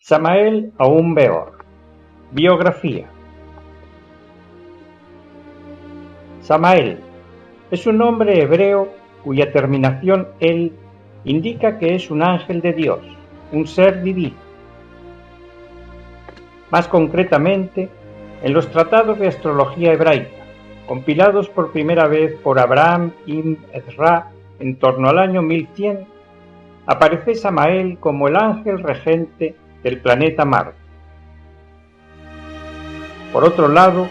Samael aún peor. Biografía. Samael es un nombre hebreo cuya terminación el indica que es un ángel de Dios, un ser divino. Más concretamente, en los tratados de astrología hebraica, compilados por primera vez por Abraham ibn Ezra en torno al año 1100, aparece Samael como el ángel regente del planeta Marte. Por otro lado,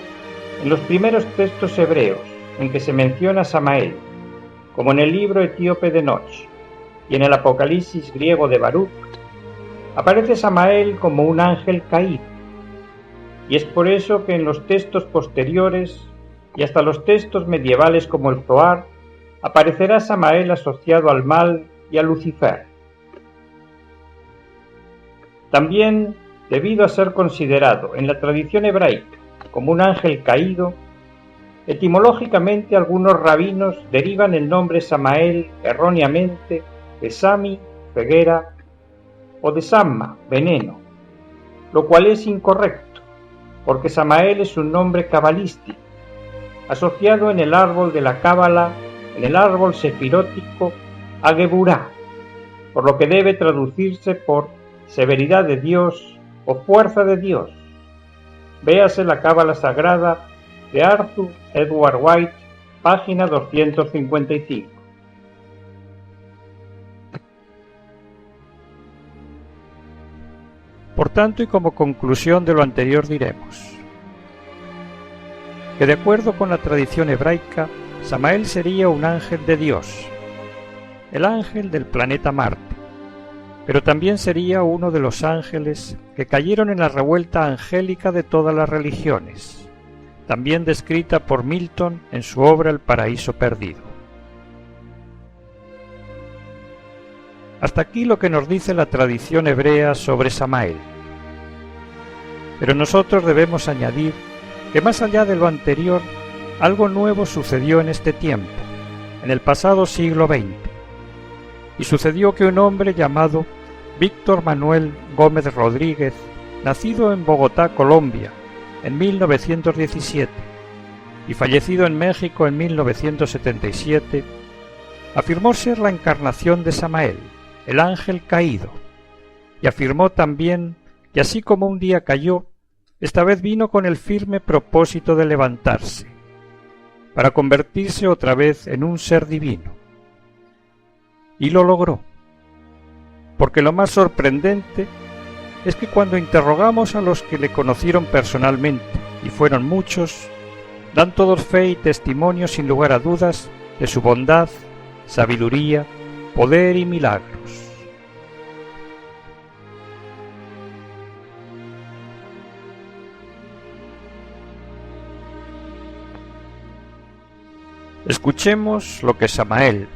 en los primeros textos hebreos en que se menciona Samael, como en el libro etíope de Enoch y en el Apocalipsis griego de Baruch, aparece Samael como un ángel caído. Y es por eso que en los textos posteriores y hasta los textos medievales como el Zohar, aparecerá Samael asociado al mal y a Lucifer. También, debido a ser considerado en la tradición hebraica como un ángel caído, etimológicamente algunos rabinos derivan el nombre Samael erróneamente de Sami, ceguera, o de Samma, veneno, lo cual es incorrecto, porque Samael es un nombre cabalístico, asociado en el árbol de la Cábala, en el árbol sefirótico, a Geburá, por lo que debe traducirse por severidad de Dios o fuerza de Dios. Véase la Cábala Sagrada de Arthur Edward White, página 255. Por tanto, y como conclusión de lo anterior diremos que de acuerdo con la tradición hebraica, Samael sería un ángel de Dios, el ángel del planeta Marte, pero también sería uno de los ángeles que cayeron en la revuelta angélica de todas las religiones, también descrita por Milton en su obra El paraíso perdido. Hasta aquí lo que nos dice la tradición hebrea sobre Samael. Pero nosotros debemos añadir que más allá de lo anterior, algo nuevo sucedió en este tiempo, en el pasado siglo XX, y sucedió que un hombre llamado Víctor Manuel Gómez Rodríguez, nacido en Bogotá, Colombia, en 1917, y fallecido en México en 1977, afirmó ser la encarnación de Samael, el ángel caído, y afirmó también que así como un día cayó, esta vez vino con el firme propósito de levantarse, para convertirse otra vez en un ser divino. Y lo logró, porque lo más sorprendente es que cuando interrogamos a los que le conocieron personalmente, y fueron muchos, dan todos fe y testimonio sin lugar a dudas de su bondad, sabiduría, poder y milagros. Escuchemos lo que Samael,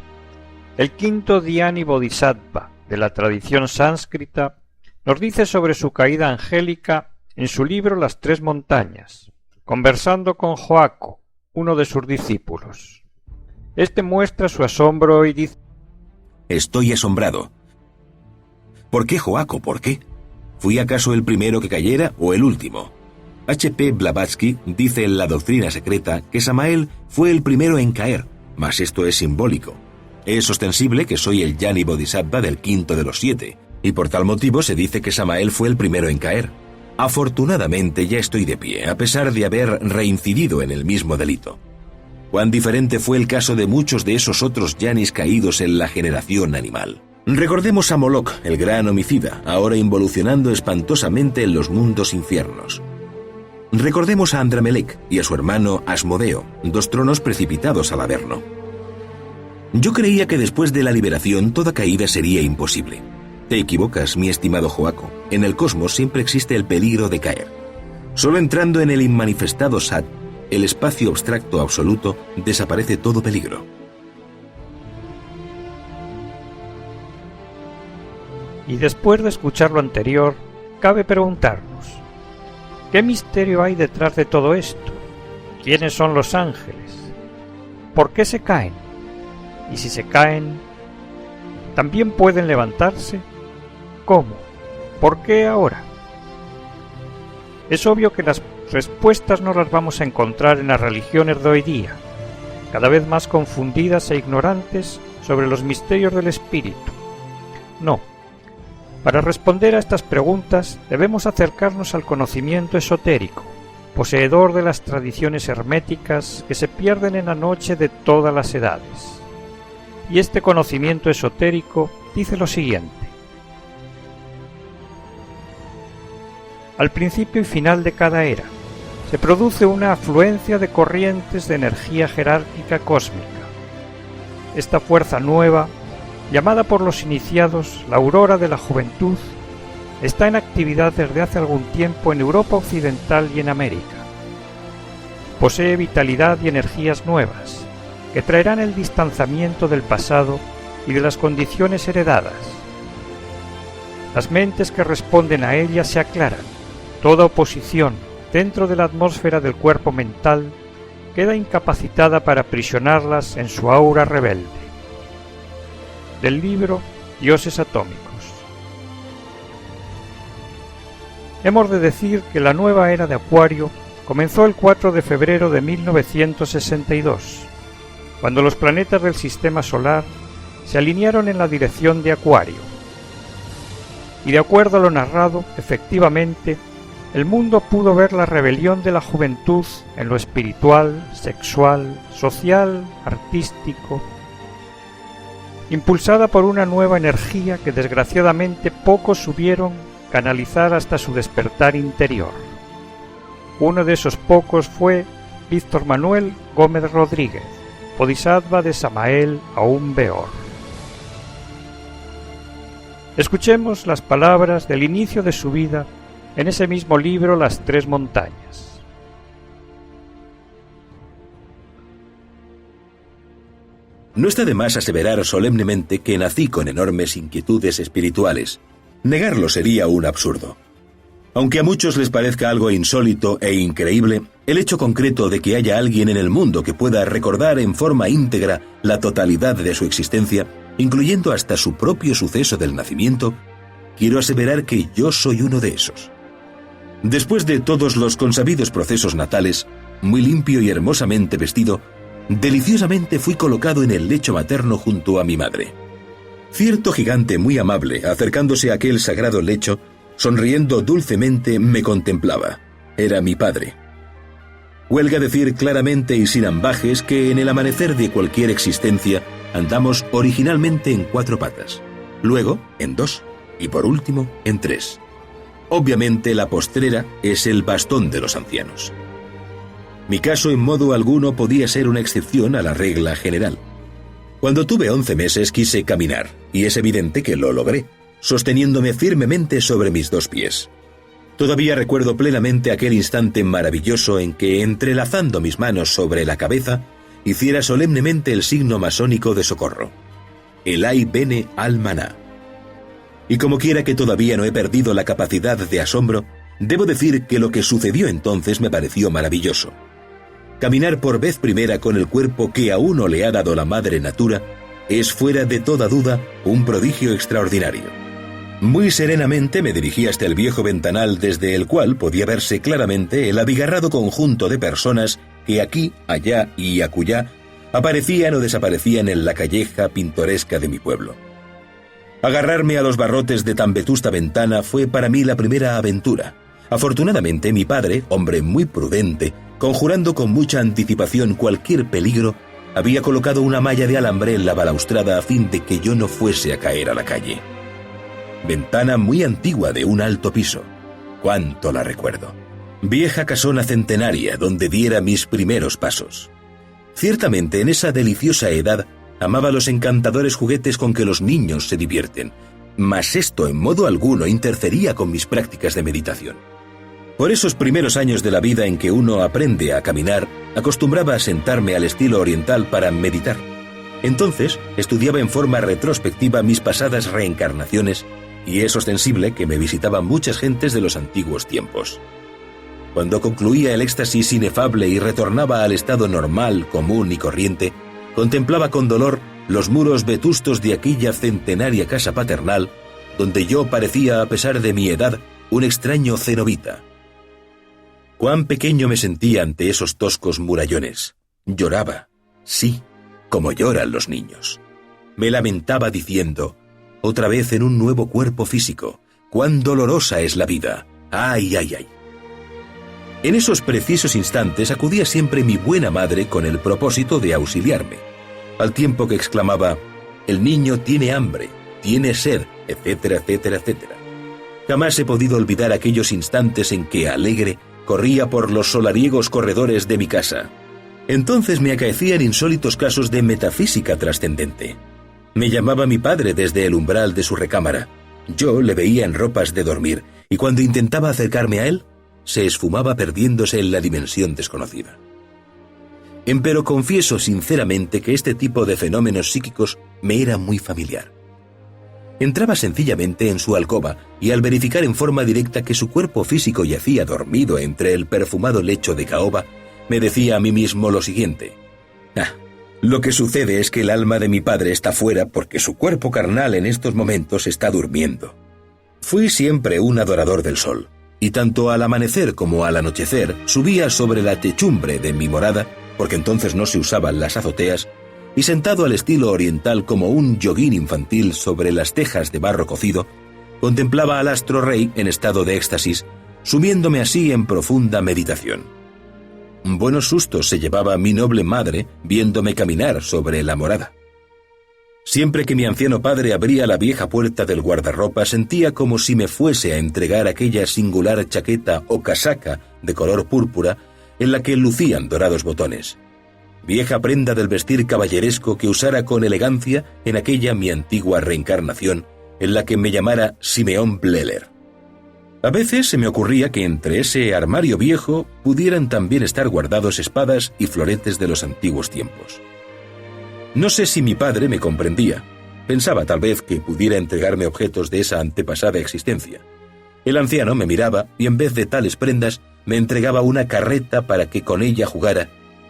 el quinto Dhyani Bodhisattva de la tradición sánscrita, nos dice sobre su caída angélica en su libro Las Tres Montañas, conversando con Joaco, uno de sus discípulos. Este muestra su asombro y dice: Estoy asombrado. ¿Por qué, Joaco? ¿Por qué? ¿Fui acaso el primero que cayera o el último? H.P. Blavatsky dice en La Doctrina Secreta que Samael fue el primero en caer, mas esto es simbólico. Es ostensible que soy el Dhyani Bodhisattva del quinto de los 7, y por tal motivo se dice que Samael fue el primero en caer. Afortunadamente ya estoy de pie, a pesar de haber reincidido en el mismo delito. Cuán diferente fue el caso de muchos de esos otros Dhyanis caídos en la generación animal. Recordemos a Moloch, el gran homicida, ahora involucionando espantosamente en los mundos infiernos. Recordemos a Andramelech y a su hermano Asmodeo, dos tronos precipitados al Averno. Yo creía que después de la liberación toda caída sería imposible. Te equivocas, mi estimado Joaco. En el cosmos siempre existe el peligro de caer. Solo entrando en el inmanifestado Sat, el espacio abstracto absoluto, desaparece todo peligro. Y después de escuchar lo anterior, cabe preguntarnos: ¿qué misterio hay detrás de todo esto? ¿Quiénes son los ángeles? ¿Por qué se caen? Y si se caen, ¿también pueden levantarse? ¿Cómo? ¿Por qué ahora? Es obvio que las respuestas no las vamos a encontrar en las religiones de hoy día, cada vez más confundidas e ignorantes sobre los misterios del espíritu. No. Para responder a estas preguntas debemos acercarnos al conocimiento esotérico, poseedor de las tradiciones herméticas que se pierden en la noche de todas las edades. Y este conocimiento esotérico dice lo siguiente: al principio y final de cada era se produce una afluencia de corrientes de energía jerárquica cósmica. Esta fuerza nueva, llamada por los iniciados la aurora de la juventud, está en actividad desde hace algún tiempo en Europa occidental y en América. Posee vitalidad y energías nuevas, que traerán el distanciamiento del pasado y de las condiciones heredadas. Las mentes que responden a ella se aclaran. Toda oposición dentro de la atmósfera del cuerpo mental queda incapacitada para aprisionarlas en su aura rebelde. Del libro Dioses Atómicos. Hemos de decir que la nueva era de Acuario comenzó el 4 de febrero de 1962, cuando los planetas del Sistema Solar se alinearon en la dirección de Acuario. Y de acuerdo a lo narrado, efectivamente, el mundo pudo ver la rebelión de la juventud en lo espiritual, sexual, social, artístico, impulsada por una nueva energía que desgraciadamente pocos supieron canalizar hasta su despertar interior. Uno de esos pocos fue Víctor Manuel Gómez Rodríguez, Bodhisattva de Samael Aum Beor. Escuchemos las palabras del inicio de su vida en ese mismo libro Las Tres Montañas. No está de más aseverar solemnemente que nací con enormes inquietudes espirituales. Negarlo sería un absurdo. Aunque a muchos les parezca algo insólito e increíble, el hecho concreto de que haya alguien en el mundo que pueda recordar en forma íntegra la totalidad de su existencia, incluyendo hasta su propio suceso del nacimiento, quiero aseverar que yo soy uno de esos. Después de todos los consabidos procesos natales, muy limpio y hermosamente vestido, deliciosamente fui colocado en el lecho materno junto a mi madre. Cierto gigante muy amable, acercándose a aquel sagrado lecho, sonriendo dulcemente, me contemplaba. Era mi padre. Huelga decir claramente y sin ambajes que en el amanecer de cualquier existencia andamos originalmente en 4 patas, luego en 2 y por último en 3. Obviamente la postrera es el bastón de los ancianos. Mi caso en modo alguno podía ser una excepción a la regla general. Cuando tuve 11 meses quise caminar, y es evidente que lo logré, sosteniéndome firmemente sobre mis 2 pies. Todavía recuerdo plenamente aquel instante maravilloso en que, entrelazando mis manos sobre la cabeza, hiciera solemnemente el signo masónico de socorro. Elai Bene Al-Maná. Y como quiera que todavía no he perdido la capacidad de asombro, debo decir que lo que sucedió entonces me pareció maravilloso. Caminar por vez primera con el cuerpo que a uno le ha dado la madre natura es fuera de toda duda un prodigio extraordinario. Muy serenamente me dirigí hasta el viejo ventanal desde el cual podía verse claramente el abigarrado conjunto de personas que aquí, allá y acullá aparecían o desaparecían en la calleja pintoresca de mi pueblo. Agarrarme a los barrotes de tan vetusta ventana fue para mí la primera aventura. Afortunadamente mi padre, hombre muy prudente, conjurando con mucha anticipación cualquier peligro, había colocado una malla de alambre en la balaustrada a fin de que yo no fuese a caer a la calle. Ventana muy antigua de un alto piso. Cuánto la recuerdo. Vieja casona centenaria donde diera mis primeros pasos. Ciertamente en esa deliciosa edad amaba los encantadores juguetes con que los niños se divierten, mas esto en modo alguno interfería con mis prácticas de meditación. Por esos primeros años de la vida en que uno aprende a caminar, acostumbraba a sentarme al estilo oriental para meditar. Entonces, estudiaba en forma retrospectiva mis pasadas reencarnaciones, y es ostensible que me visitaban muchas gentes de los antiguos tiempos. Cuando concluía el éxtasis inefable y retornaba al estado normal, común y corriente, contemplaba con dolor los muros vetustos de aquella centenaria casa paternal, donde yo parecía, a pesar de mi edad, un extraño cenobita. Cuán pequeño me sentía ante esos toscos murallones. Lloraba, sí, como lloran los niños. Me lamentaba diciendo, otra vez en un nuevo cuerpo físico, cuán dolorosa es la vida. ¡Ay, ay, ay! En esos precisos instantes acudía siempre mi buena madre con el propósito de auxiliarme, al tiempo que exclamaba, el niño tiene hambre, tiene sed, etcétera, etcétera, etcétera. Jamás he podido olvidar aquellos instantes en que, alegre, corría por los solariegos corredores de mi casa. Entonces me acaecían insólitos casos de metafísica trascendente. Me llamaba mi padre desde el umbral de su recámara. Yo le veía en ropas de dormir, y cuando intentaba acercarme a él, se esfumaba perdiéndose en la dimensión desconocida. Empero confieso sinceramente que este tipo de fenómenos psíquicos me era muy familiar. Entraba sencillamente en su alcoba y al verificar en forma directa que su cuerpo físico yacía dormido entre el perfumado lecho de caoba, me decía a mí mismo lo siguiente. Lo que sucede es que el alma de mi padre está fuera porque su cuerpo carnal en estos momentos está durmiendo. Fui siempre un adorador del sol, y tanto al amanecer como al anochecer subía sobre la techumbre de mi morada, porque entonces no se usaban las azoteas, y sentado al estilo oriental como un yoguín infantil sobre las tejas de barro cocido, contemplaba al astro rey en estado de éxtasis, sumiéndome así en profunda meditación. Buenos sustos se llevaba mi noble madre viéndome caminar sobre la morada. Siempre que mi anciano padre abría la vieja puerta del guardarropa sentía como si me fuese a entregar aquella singular chaqueta o casaca de color púrpura en la que lucían dorados botones. Vieja prenda del vestir caballeresco que usara con elegancia en aquella mi antigua reencarnación, en la que me llamara Simeón Bleller. A veces se me ocurría que entre ese armario viejo pudieran también estar guardados espadas y floretes de los antiguos tiempos. No sé si mi padre me comprendía. Pensaba tal vez que pudiera entregarme objetos de esa antepasada existencia. El anciano me miraba y en vez de tales prendas me entregaba una carreta para que con ella jugara,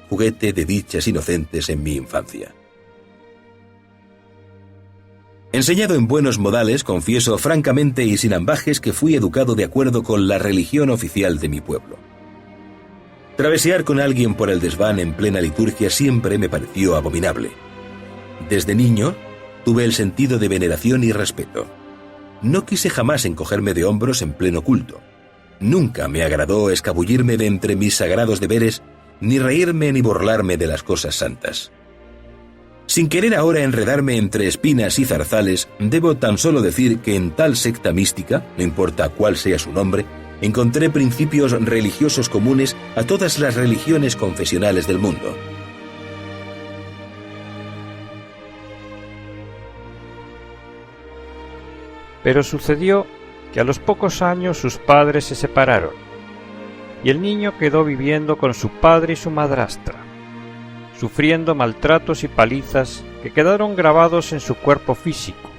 juguete de dichas inocentes en mi infancia. Enseñado en buenos modales, confieso francamente y sin ambajes que fui educado de acuerdo con la religión oficial de mi pueblo. Travesear con alguien por el desván en plena liturgia siempre me pareció abominable. Desde niño tuve el sentido de veneración y respeto. No quise jamás encogerme de hombros en pleno culto. Nunca me agradó escabullirme de entre mis sagrados deberes, ni reírme ni burlarme de las cosas santas. Sin querer ahora enredarme entre espinas y zarzales, debo tan solo decir que en tal secta mística, no importa cuál sea su nombre, encontré principios religiosos comunes a todas las religiones confesionales del mundo. Pero sucedió que a los pocos años sus padres se separaron, y el niño quedó viviendo con su padre y su madrastra, sufriendo maltratos y palizas que quedaron grabados en su cuerpo físico,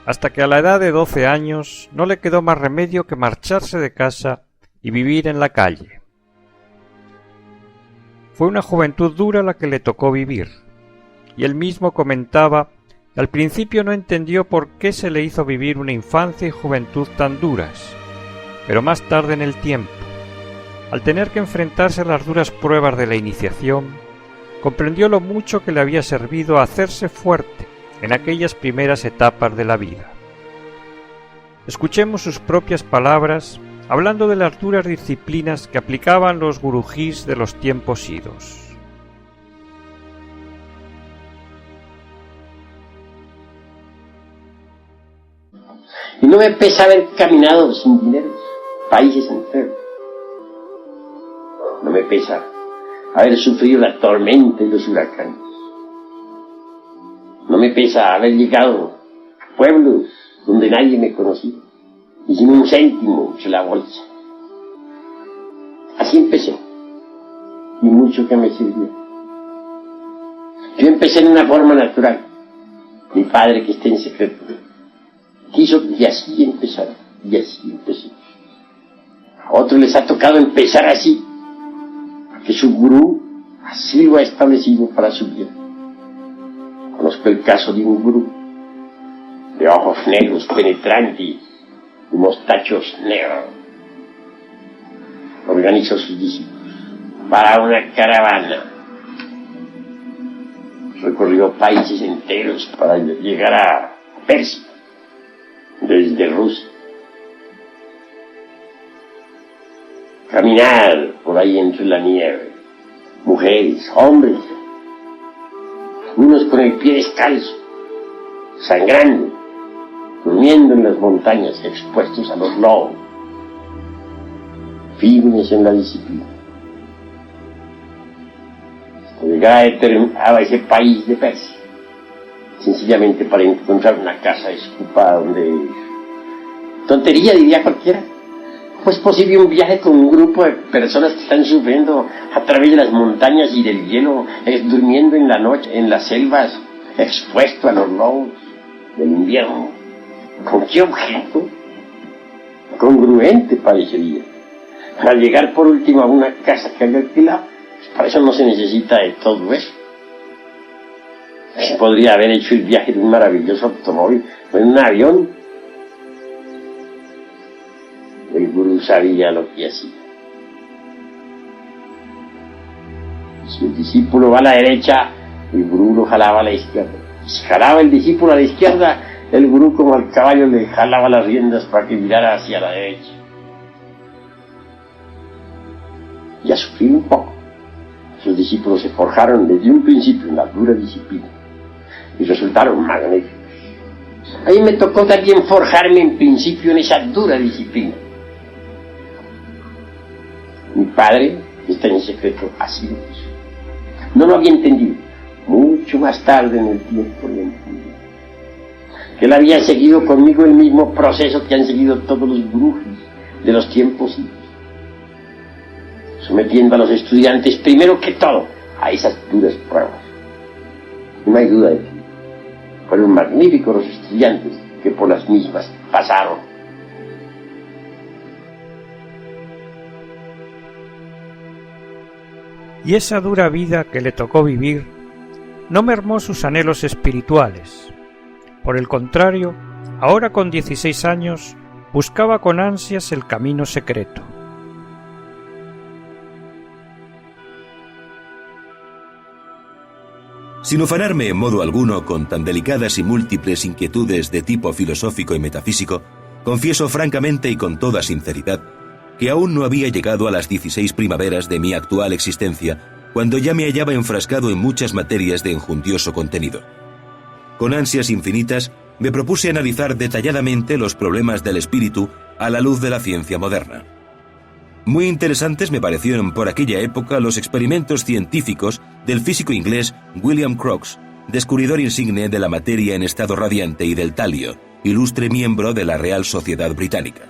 hasta que a la edad de 12 años no le quedó más remedio que marcharse de casa y vivir en la calle. Fue una juventud dura la que le tocó vivir, y él mismo comentaba que al principio no entendió por qué se le hizo vivir una infancia y juventud tan duras, pero más tarde en el tiempo, al tener que enfrentarse a las duras pruebas de la iniciación, comprendió lo mucho que le había servido a hacerse fuerte en aquellas primeras etapas de la vida. Escuchemos sus propias palabras hablando de las duras disciplinas que aplicaban los gurujís de los tiempos idos. Y no me pesa haber caminado sin dinero países enteros. No me pesa haber sufrido la tormenta y los huracanes. No me pesa haber llegado a pueblos donde nadie me conocía y sin un céntimo en la bolsa. Así empecé, y mucho que me sirvió. Yo empecé en una forma natural. Mi padre, que está en secreto, quiso que así empezara, y así empecé. A otros les ha tocado empezar así, porque su gurú así lo ha establecido para su vida. Conozco el caso de un gurú de ojos negros penetrantes y mostachos negros. organizó a sus discípulos para una caravana. Recorrió países enteros para llegar a Persia, desde Rusia. Caminar por ahí entre la nieve, mujeres, hombres, unos con el pie descalzo, sangrando, durmiendo en las montañas, expuestos a los lobos, firmes en la disciplina. Llegaba a ese país de Persia, sencillamente para encontrar una casa desocupada donde... Tontería, diría cualquiera. ¿Cómo es posible un viaje con un grupo de personas que están sufriendo a través de las montañas y del hielo, durmiendo en la noche, en las selvas, expuesto a los lobos del invierno? ¿Con qué objeto? Congruente parecería. Al llegar por último a una casa que había alquilado, para eso no se necesita de todo eso. Se podría haber hecho el viaje de un maravilloso automóvil o en un avión. El gurú sabía lo que hacía. Si el discípulo va a la derecha, el gurú lo jalaba a la izquierda. Si jalaba el discípulo a la izquierda, el gurú como al caballo le jalaba las riendas para que mirara hacia la derecha. Y a sufrir un poco. Sus discípulos se forjaron desde un principio en la dura disciplina y resultaron magníficos. A mí me tocó también forjarme en principio en esa dura disciplina. Mi padre, que está en secreto, así lo hizo. No lo había entendido. Mucho más tarde en el tiempo lo entendí. Que él había seguido conmigo el mismo proceso que han seguido todos los gurús de los tiempos, sometiendo a los estudiantes primero que todo a esas duras pruebas. No hay duda de que fueron magníficos los estudiantes que por las mismas pasaron. Y esa dura vida que le tocó vivir no mermó sus anhelos espirituales. Por el contrario, ahora con 16 años, buscaba con ansias el camino secreto. Sin ufanarme en modo alguno con tan delicadas y múltiples inquietudes de tipo filosófico y metafísico, confieso francamente y con toda sinceridad que aún no había llegado a las 16 primaveras de mi actual existencia, cuando ya me hallaba enfrascado en muchas materias de enjundioso contenido. Con ansias infinitas, me propuse analizar detalladamente los problemas del espíritu a la luz de la ciencia moderna. Muy interesantes me parecieron por aquella época los experimentos científicos del físico inglés William Crookes, descubridor insigne de la materia en estado radiante y del talio, ilustre miembro de la Real Sociedad Británica.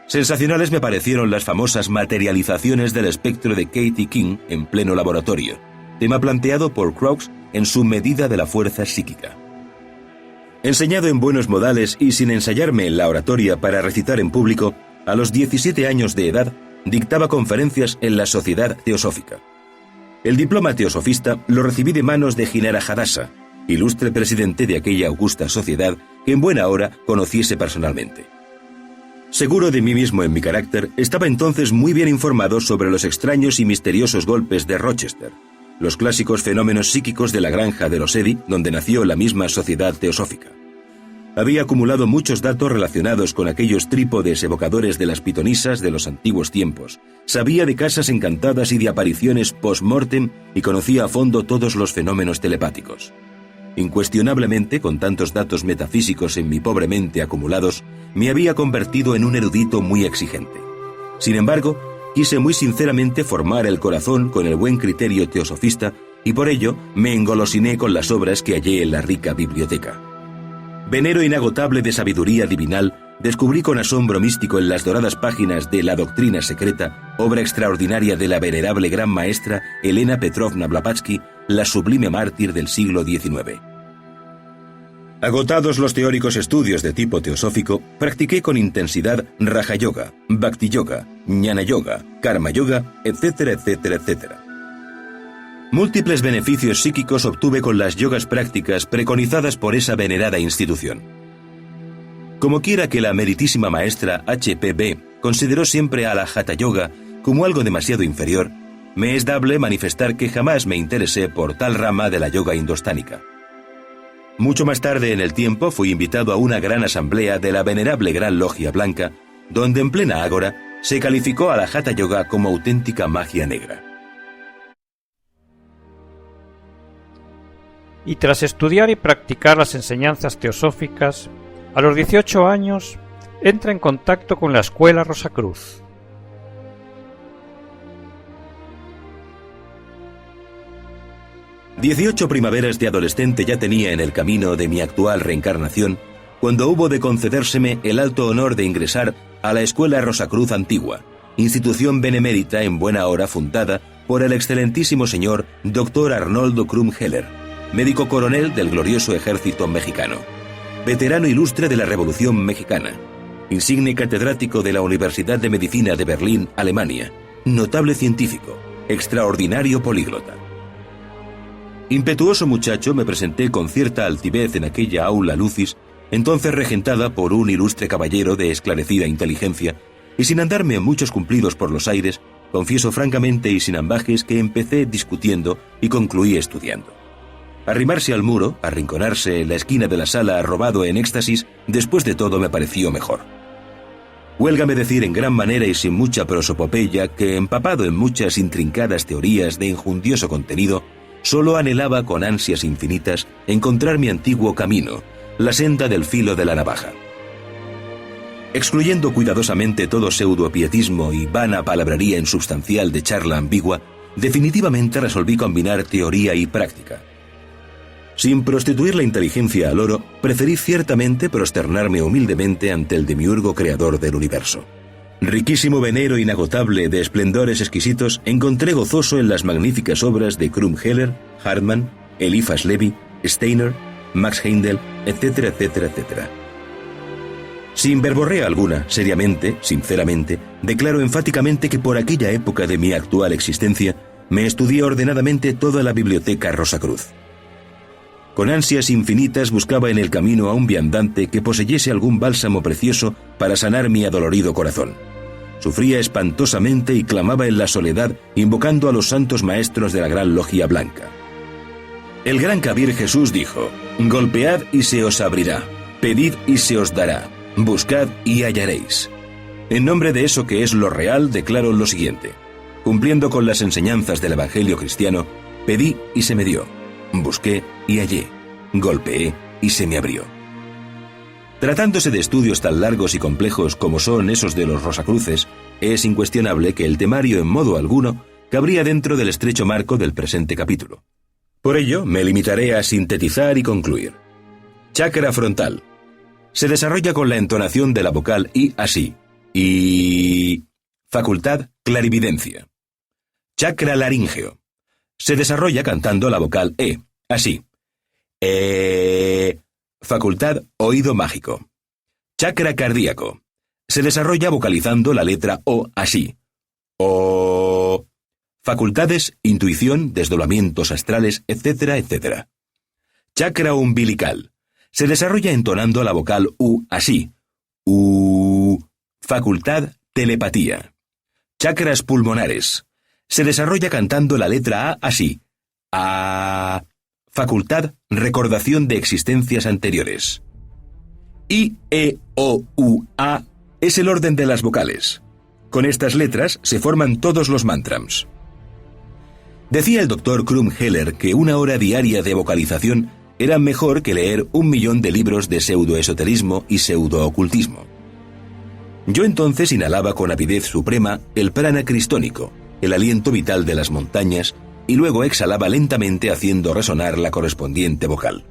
Sensacionales me parecieron las famosas materializaciones del espectro de Katie King en pleno laboratorio, tema planteado por Crookes en su medida de la fuerza psíquica. Enseñado en buenos modales y sin ensayarme en la oratoria para recitar en público, a los 17 años de edad dictaba conferencias en la Sociedad Teosófica. El diploma teosofista lo recibí de manos de Jinara Hadassah, ilustre presidente de aquella augusta sociedad que en buena hora conociese personalmente. Seguro de mí mismo en mi carácter, estaba entonces muy bien informado sobre los extraños y misteriosos golpes de Rochester, los clásicos fenómenos psíquicos de la granja de los Eddy, donde nació la misma Sociedad Teosófica. Había acumulado muchos datos relacionados con aquellos trípodes evocadores de las pitonisas de los antiguos tiempos. Sabía de casas encantadas y de apariciones post-mortem y conocía a fondo todos los fenómenos telepáticos. Incuestionablemente, con tantos datos metafísicos en mi pobre mente acumulados, me había convertido en un erudito muy exigente. Sin embargo, quise muy sinceramente formar el corazón con el buen criterio teosofista y por ello me engolosiné con las obras que hallé en la rica biblioteca. Venero inagotable de sabiduría divinal, descubrí con asombro místico en las doradas páginas de La Doctrina Secreta, obra extraordinaria de la venerable gran maestra Elena Petrovna Blavatsky, la sublime mártir del siglo XIX. Agotados los teóricos estudios de tipo teosófico, practiqué con intensidad Raja Yoga, Bhakti Yoga, Jnana Yoga, Karma Yoga, etcétera, etcétera, etcétera. Múltiples beneficios psíquicos obtuve con las yogas prácticas preconizadas por esa venerada institución. Como quiera que la meritísima maestra H.P.B. consideró siempre a la Hatha Yoga como algo demasiado inferior, me es dable manifestar que jamás me interesé por tal rama de la yoga indostánica. Mucho más tarde en el tiempo fui invitado a una gran asamblea de la venerable Gran Logia Blanca, donde en plena ágora se calificó a la Hatha Yoga como auténtica magia negra. Y tras estudiar y practicar las enseñanzas teosóficas, a los 18 años entra en contacto con la Escuela Rosacruz. «18 primaveras de adolescente ya tenía en el camino de mi actual reencarnación, cuando hubo de concedérseme el alto honor de ingresar a la Escuela Rosacruz Antigua, institución benemérita en buena hora fundada por el excelentísimo señor Dr. Arnoldo Krum Heller, médico coronel del glorioso ejército mexicano, veterano ilustre de la Revolución Mexicana, insigne catedrático de la Universidad de Medicina de Berlín, Alemania, notable científico, extraordinario políglota. Impetuoso muchacho, me presenté con cierta altivez en aquella aula lucis, entonces regentada por un ilustre caballero de esclarecida inteligencia, y sin andarme muchos cumplidos por los aires, confieso francamente y sin ambajes que empecé discutiendo y concluí estudiando. Arrimarse al muro, arrinconarse en la esquina de la sala robado en éxtasis, después de todo me pareció mejor. Huélgame decir en gran manera y sin mucha prosopopeya que, empapado en muchas intrincadas teorías de injundioso contenido, solo anhelaba con ansias infinitas encontrar mi antiguo camino, la senda del filo de la navaja. Excluyendo cuidadosamente todo pseudopietismo y vana palabrería insubstancial de charla ambigua, definitivamente resolví combinar teoría y práctica. Sin prostituir la inteligencia al oro, preferí ciertamente prosternarme humildemente ante el demiurgo creador del universo. Riquísimo venero inagotable de esplendores exquisitos, encontré gozoso en las magníficas obras de Krum Heller, Hartmann, Eliphas Levi, Steiner, Max Heindel, etcétera, etcétera, etcétera. Sin verborrea alguna, seriamente, sinceramente, declaro enfáticamente que por aquella época de mi actual existencia me estudié ordenadamente toda la biblioteca Rosacruz. Con ansias infinitas buscaba en el camino a un viandante que poseyese algún bálsamo precioso para sanar mi adolorido corazón. Sufría espantosamente y clamaba en la soledad, invocando a los santos maestros de la Gran Logia Blanca. El gran Kabir Jesús dijo: «Golpead y se os abrirá, pedid y se os dará, buscad y hallaréis». En nombre de eso que es lo real, declaro lo siguiente: cumpliendo con las enseñanzas del Evangelio cristiano, pedí y se me dio, busqué y hallé, golpeé y se me abrió. Tratándose de estudios tan largos y complejos como son esos de los Rosacruces, es incuestionable que el temario en modo alguno cabría dentro del estrecho marco del presente capítulo. Por ello, me limitaré a sintetizar y concluir. Chakra frontal. Se desarrolla con la entonación de la vocal I así. Y... facultad clarividencia. Chakra laríngeo. Se desarrolla cantando la vocal E, así. Facultad oído mágico. Chakra cardíaco. Se desarrolla vocalizando la letra O, así. O. Facultades, intuición, desdoblamientos astrales, etcétera, etcétera. Chakra umbilical. Se desarrolla entonando la vocal U, así. U. Facultad telepatía. Chakras pulmonares. Se desarrolla cantando la letra A, así. A. Facultad recordación de existencias anteriores. I, E, O, U, A es el orden de las vocales. Con estas letras se forman todos los mantrams. Decía el doctor Krum Heller que una hora diaria de vocalización era mejor que leer 1.000.000 de libros de pseudoesoterismo y pseudoocultismo. Yo entonces inhalaba con avidez suprema el prana cristónico, el aliento vital de las montañas, y luego exhalaba lentamente haciendo resonar la correspondiente vocal.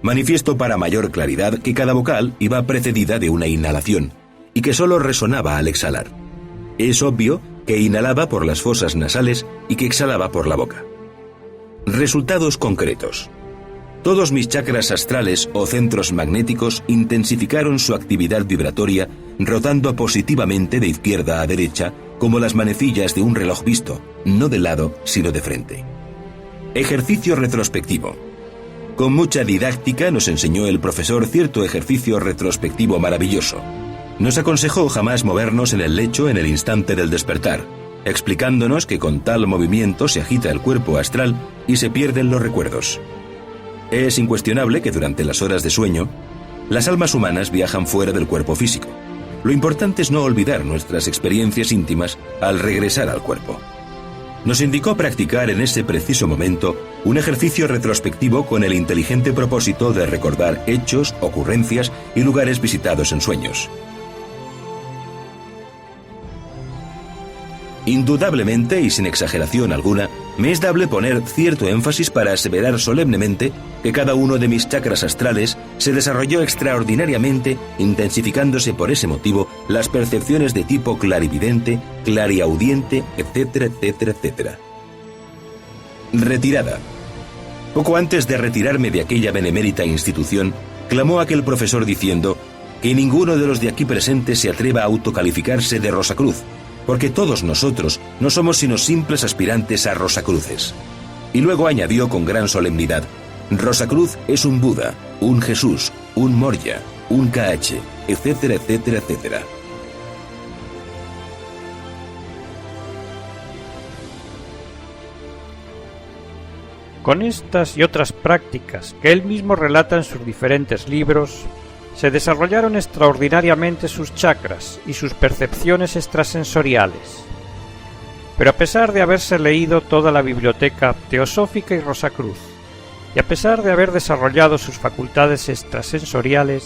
Manifiesto para mayor claridad que cada vocal iba precedida de una inhalación, y que sólo resonaba al exhalar. Es obvio que inhalaba por las fosas nasales y que exhalaba por la boca. Resultados concretos. Todos mis chakras astrales o centros magnéticos intensificaron su actividad vibratoria, rotando positivamente de izquierda a derecha, como las manecillas de un reloj visto, no de lado, sino de frente. Ejercicio retrospectivo. Con mucha didáctica nos enseñó el profesor cierto ejercicio retrospectivo maravilloso. Nos aconsejó jamás movernos en el lecho en el instante del despertar, explicándonos que con tal movimiento se agita el cuerpo astral y se pierden los recuerdos. Es incuestionable que durante las horas de sueño, las almas humanas viajan fuera del cuerpo físico. Lo importante es no olvidar nuestras experiencias íntimas al regresar al cuerpo. Nos indicó practicar en ese preciso momento un ejercicio retrospectivo con el inteligente propósito de recordar hechos, ocurrencias y lugares visitados en sueños. Indudablemente y sin exageración alguna, me es dable poner cierto énfasis para aseverar solemnemente que cada uno de mis chakras astrales se desarrolló extraordinariamente, intensificándose por ese motivo las percepciones de tipo clarividente, clariaudiente, etcétera, etcétera, etcétera. Retirada. Poco antes de retirarme de aquella benemérita institución, clamó aquel profesor diciendo que ninguno de los de aquí presentes se atreva a autocalificarse de Rosacruz, porque todos nosotros no somos sino simples aspirantes a Rosacruces. Y luego añadió con gran solemnidad: Rosacruz es un Buda, un Jesús, un Morya, un KH, etcétera, etcétera, etcétera. Con estas y otras prácticas que él mismo relata en sus diferentes libros, se desarrollaron extraordinariamente sus chakras y sus percepciones extrasensoriales. Pero a pesar de haberse leído toda la biblioteca teosófica y Rosacruz, y a pesar de haber desarrollado sus facultades extrasensoriales,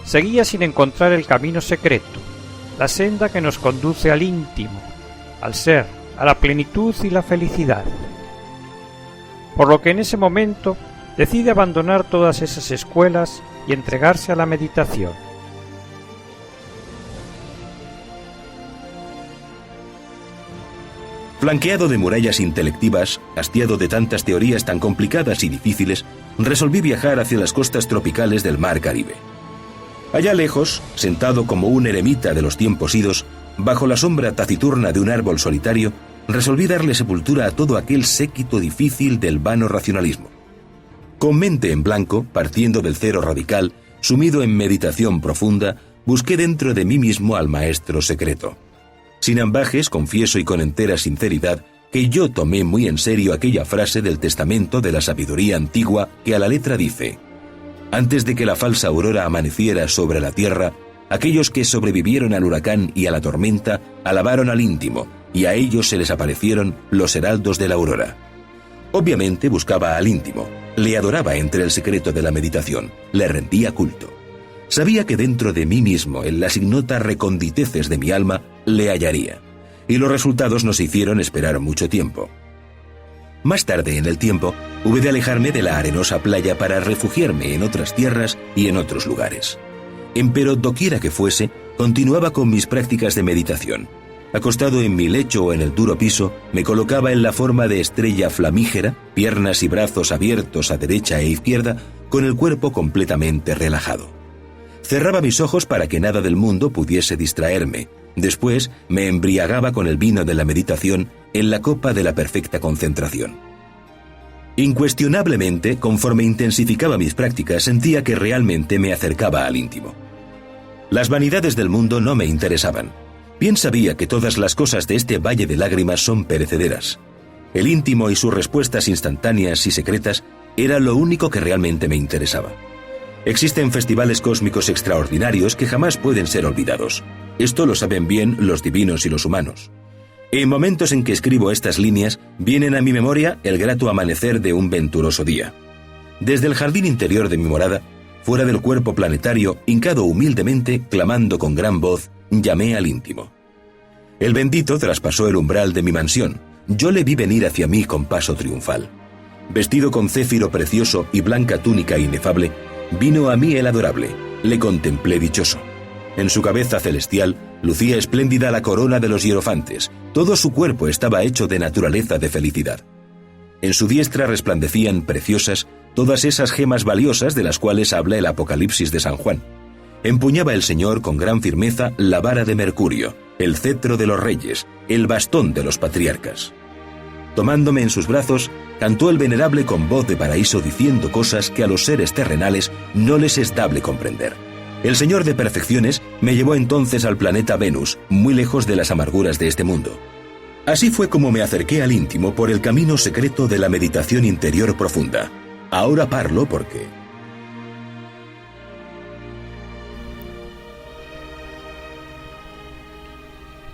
seguía sin encontrar el camino secreto, la senda que nos conduce al íntimo, al ser, a la plenitud y la felicidad. Por lo que en ese momento decide abandonar todas esas escuelas y entregarse a la meditación. Flanqueado de murallas intelectivas, hastiado de tantas teorías tan complicadas y difíciles, resolví viajar hacia las costas tropicales del Mar Caribe. Allá lejos, sentado como un eremita de los tiempos idos, bajo la sombra taciturna de un árbol solitario, resolví darle sepultura a todo aquel séquito difícil del vano racionalismo. Con mente en blanco, partiendo del cero radical, sumido en meditación profunda, busqué dentro de mí mismo al maestro secreto. Sin ambajes, confieso y con entera sinceridad que yo tomé muy en serio aquella frase del testamento de la sabiduría antigua que a la letra dice: antes de que la falsa aurora amaneciera sobre la tierra, aquellos que sobrevivieron al huracán y a la tormenta alabaron al íntimo, y a ellos se les aparecieron los heraldos de la aurora. Obviamente buscaba al íntimo, le adoraba entre el secreto de la meditación, le rendía culto. Sabía que dentro de mí mismo, en las ignotas reconditeces de mi alma, le hallaría, y los resultados no se hicieron esperar mucho tiempo. Más tarde en el tiempo, hube de alejarme de la arenosa playa para refugiarme en otras tierras y en otros lugares. Empero doquiera que fuese, continuaba con mis prácticas de meditación. Acostado en mi lecho o en el duro piso, me colocaba en la forma de estrella flamígera, piernas y brazos abiertos a derecha e izquierda, con el cuerpo completamente relajado. Cerraba mis ojos para que nada del mundo pudiese distraerme. Después me embriagaba con el vino de la meditación en la copa de la perfecta concentración. Incuestionablemente, conforme intensificaba mis prácticas, sentía que realmente me acercaba al íntimo. Las vanidades del mundo no me interesaban. Bien sabía que todas las cosas de este valle de lágrimas son perecederas. El íntimo y sus respuestas instantáneas y secretas era lo único que realmente me interesaba. Existen festivales cósmicos extraordinarios que jamás pueden ser olvidados. Esto lo saben bien los divinos y los humanos. En momentos en que escribo estas líneas, vienen a mi memoria el grato amanecer de un venturoso día. Desde el jardín interior de mi morada, fuera del cuerpo planetario, hincado humildemente, clamando con gran voz, llamé al íntimo. El bendito traspasó el umbral de mi mansión. Yo le vi venir hacia mí con paso triunfal. Vestido con céfiro precioso y blanca túnica inefable, vino a mí el adorable. Le contemplé dichoso. En su cabeza celestial lucía espléndida la corona de los hierofantes. Todo su cuerpo estaba hecho de naturaleza de felicidad. En su diestra resplandecían preciosas todas esas gemas valiosas de las cuales habla el Apocalipsis de San Juan. Empuñaba el Señor con gran firmeza la vara de Mercurio, el cetro de los reyes, el bastón de los patriarcas. Tomándome en sus brazos, cantó el venerable con voz de paraíso diciendo cosas que a los seres terrenales no les es dable comprender. El Señor de perfecciones Me llevó entonces al planeta Venus, muy lejos de las amarguras de este mundo. Así fue como me acerqué al íntimo por el camino secreto de la meditación interior profunda. Ahora parlo porque...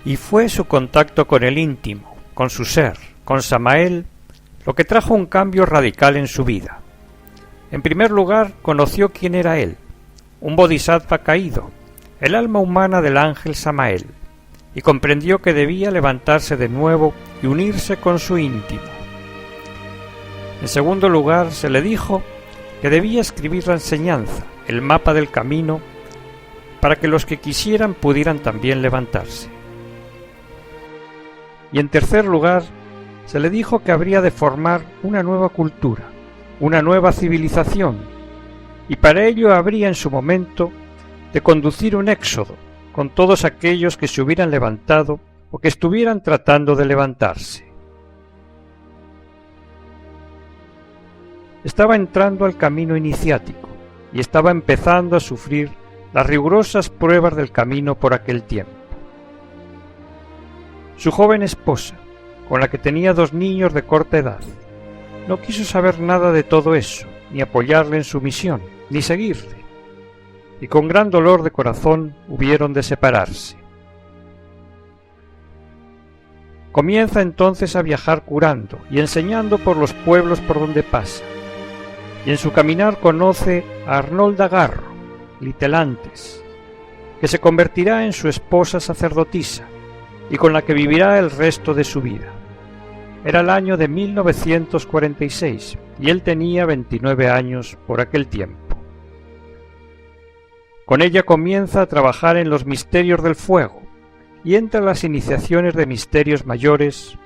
Y fue su contacto con el íntimo, con su ser, con Samael, lo que trajo un cambio radical en su vida. En primer lugar, conoció quién era él, un bodhisattva caído, el alma humana del ángel Samael, y comprendió que debía levantarse de nuevo y unirse con su íntimo. En segundo lugar, se le dijo que debía escribir la enseñanza, el mapa del camino, para que los que quisieran pudieran también levantarse. Y en tercer lugar, se le dijo que habría de formar una nueva cultura, una nueva civilización, y para ello habría en su momento de conducir un éxodo con todos aquellos que se hubieran levantado o que estuvieran tratando de levantarse. Estaba entrando al camino iniciático y estaba empezando a sufrir las rigurosas pruebas del camino por aquel tiempo. Su joven esposa, con la que tenía 2 niños de corta edad, no quiso saber nada de todo eso, ni apoyarle en su misión, ni seguirle, y con gran dolor de corazón hubieron de separarse. Comienza entonces a viajar curando y enseñando por los pueblos por donde pasa, y en su caminar conoce a Arnolda Garro, Litelantes, que se convertirá en su esposa sacerdotisa y con la que vivirá el resto de su vida. Era el año de 1946 y él tenía 29 años por aquel tiempo. Con ella comienza a trabajar en los misterios del fuego y entra en las iniciaciones de misterios mayores,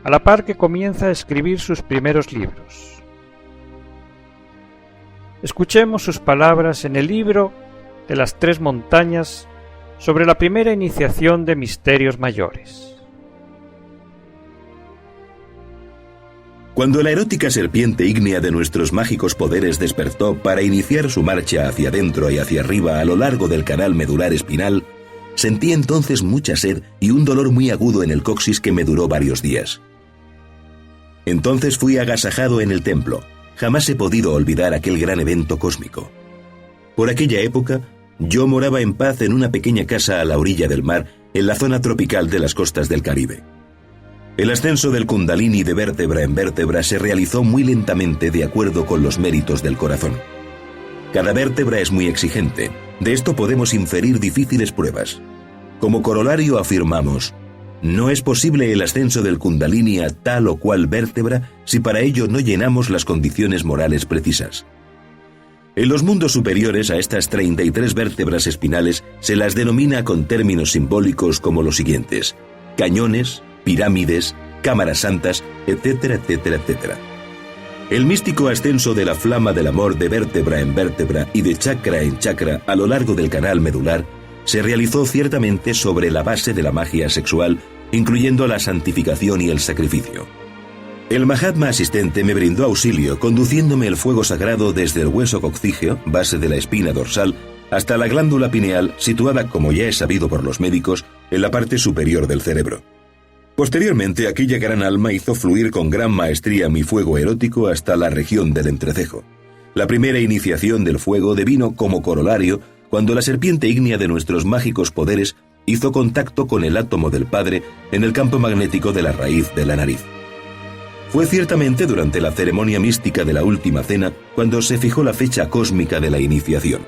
a la par que comienza a escribir sus primeros libros. Escuchemos sus palabras en el libro de las 3 montañas sobre la primera iniciación de misterios mayores. Cuando la erótica serpiente ígnea de nuestros mágicos poderes despertó para iniciar su marcha hacia adentro y hacia arriba a lo largo del canal medular espinal, sentí entonces mucha sed y un dolor muy agudo en el coxis que me duró varios días. Entonces fui agasajado en el templo. Jamás he podido olvidar aquel gran evento cósmico. Por aquella época, yo moraba en paz en una pequeña casa a la orilla del mar, en la zona tropical de las costas del Caribe. El ascenso del Kundalini de vértebra en vértebra se realizó muy lentamente de acuerdo con los méritos del corazón. Cada vértebra es muy exigente. De esto podemos inferir difíciles pruebas. Como corolario afirmamos, no es posible el ascenso del Kundalini a tal o cual vértebra si para ello no llenamos las condiciones morales precisas. En los mundos superiores a estas 33 vértebras espinales se las denomina con términos simbólicos como los siguientes: cañones, pirámides, cámaras santas, etcétera, etcétera, etcétera. El místico ascenso de la flama del amor de vértebra en vértebra y de chakra en chakra a lo largo del canal medular se realizó ciertamente sobre la base de la magia sexual, incluyendo la santificación y el sacrificio. El Mahatma asistente me brindó auxilio conduciéndome el fuego sagrado desde el hueso coccígeo, base de la espina dorsal, hasta la glándula pineal, situada, como ya es sabido por los médicos, en la parte superior del cerebro. Posteriormente, aquella gran alma hizo fluir con gran maestría mi fuego erótico hasta la región del entrecejo. La primera iniciación del fuego devino como corolario cuando la serpiente ígnea de nuestros mágicos poderes hizo contacto con el átomo del Padre en el campo magnético de la raíz de la nariz. Fue ciertamente durante la ceremonia mística de la Última Cena cuando se fijó la fecha cósmica de la iniciación.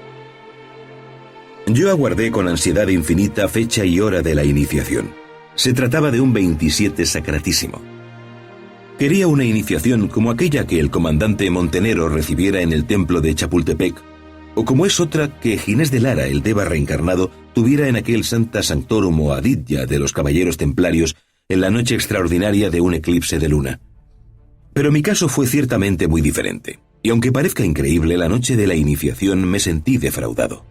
Yo aguardé con ansiedad infinita fecha y hora de la iniciación. Se trataba de un 27 sacratísimo. Quería una iniciación como aquella que el comandante Montenero recibiera en el templo de Chapultepec, o como es otra que Ginés de Lara, el Deva reencarnado, tuviera en aquel Sancta Sanctorum o Aditya de los caballeros templarios en la noche extraordinaria de un eclipse de luna. Pero mi caso fue ciertamente muy diferente, y aunque parezca increíble, la noche de la iniciación me sentí defraudado.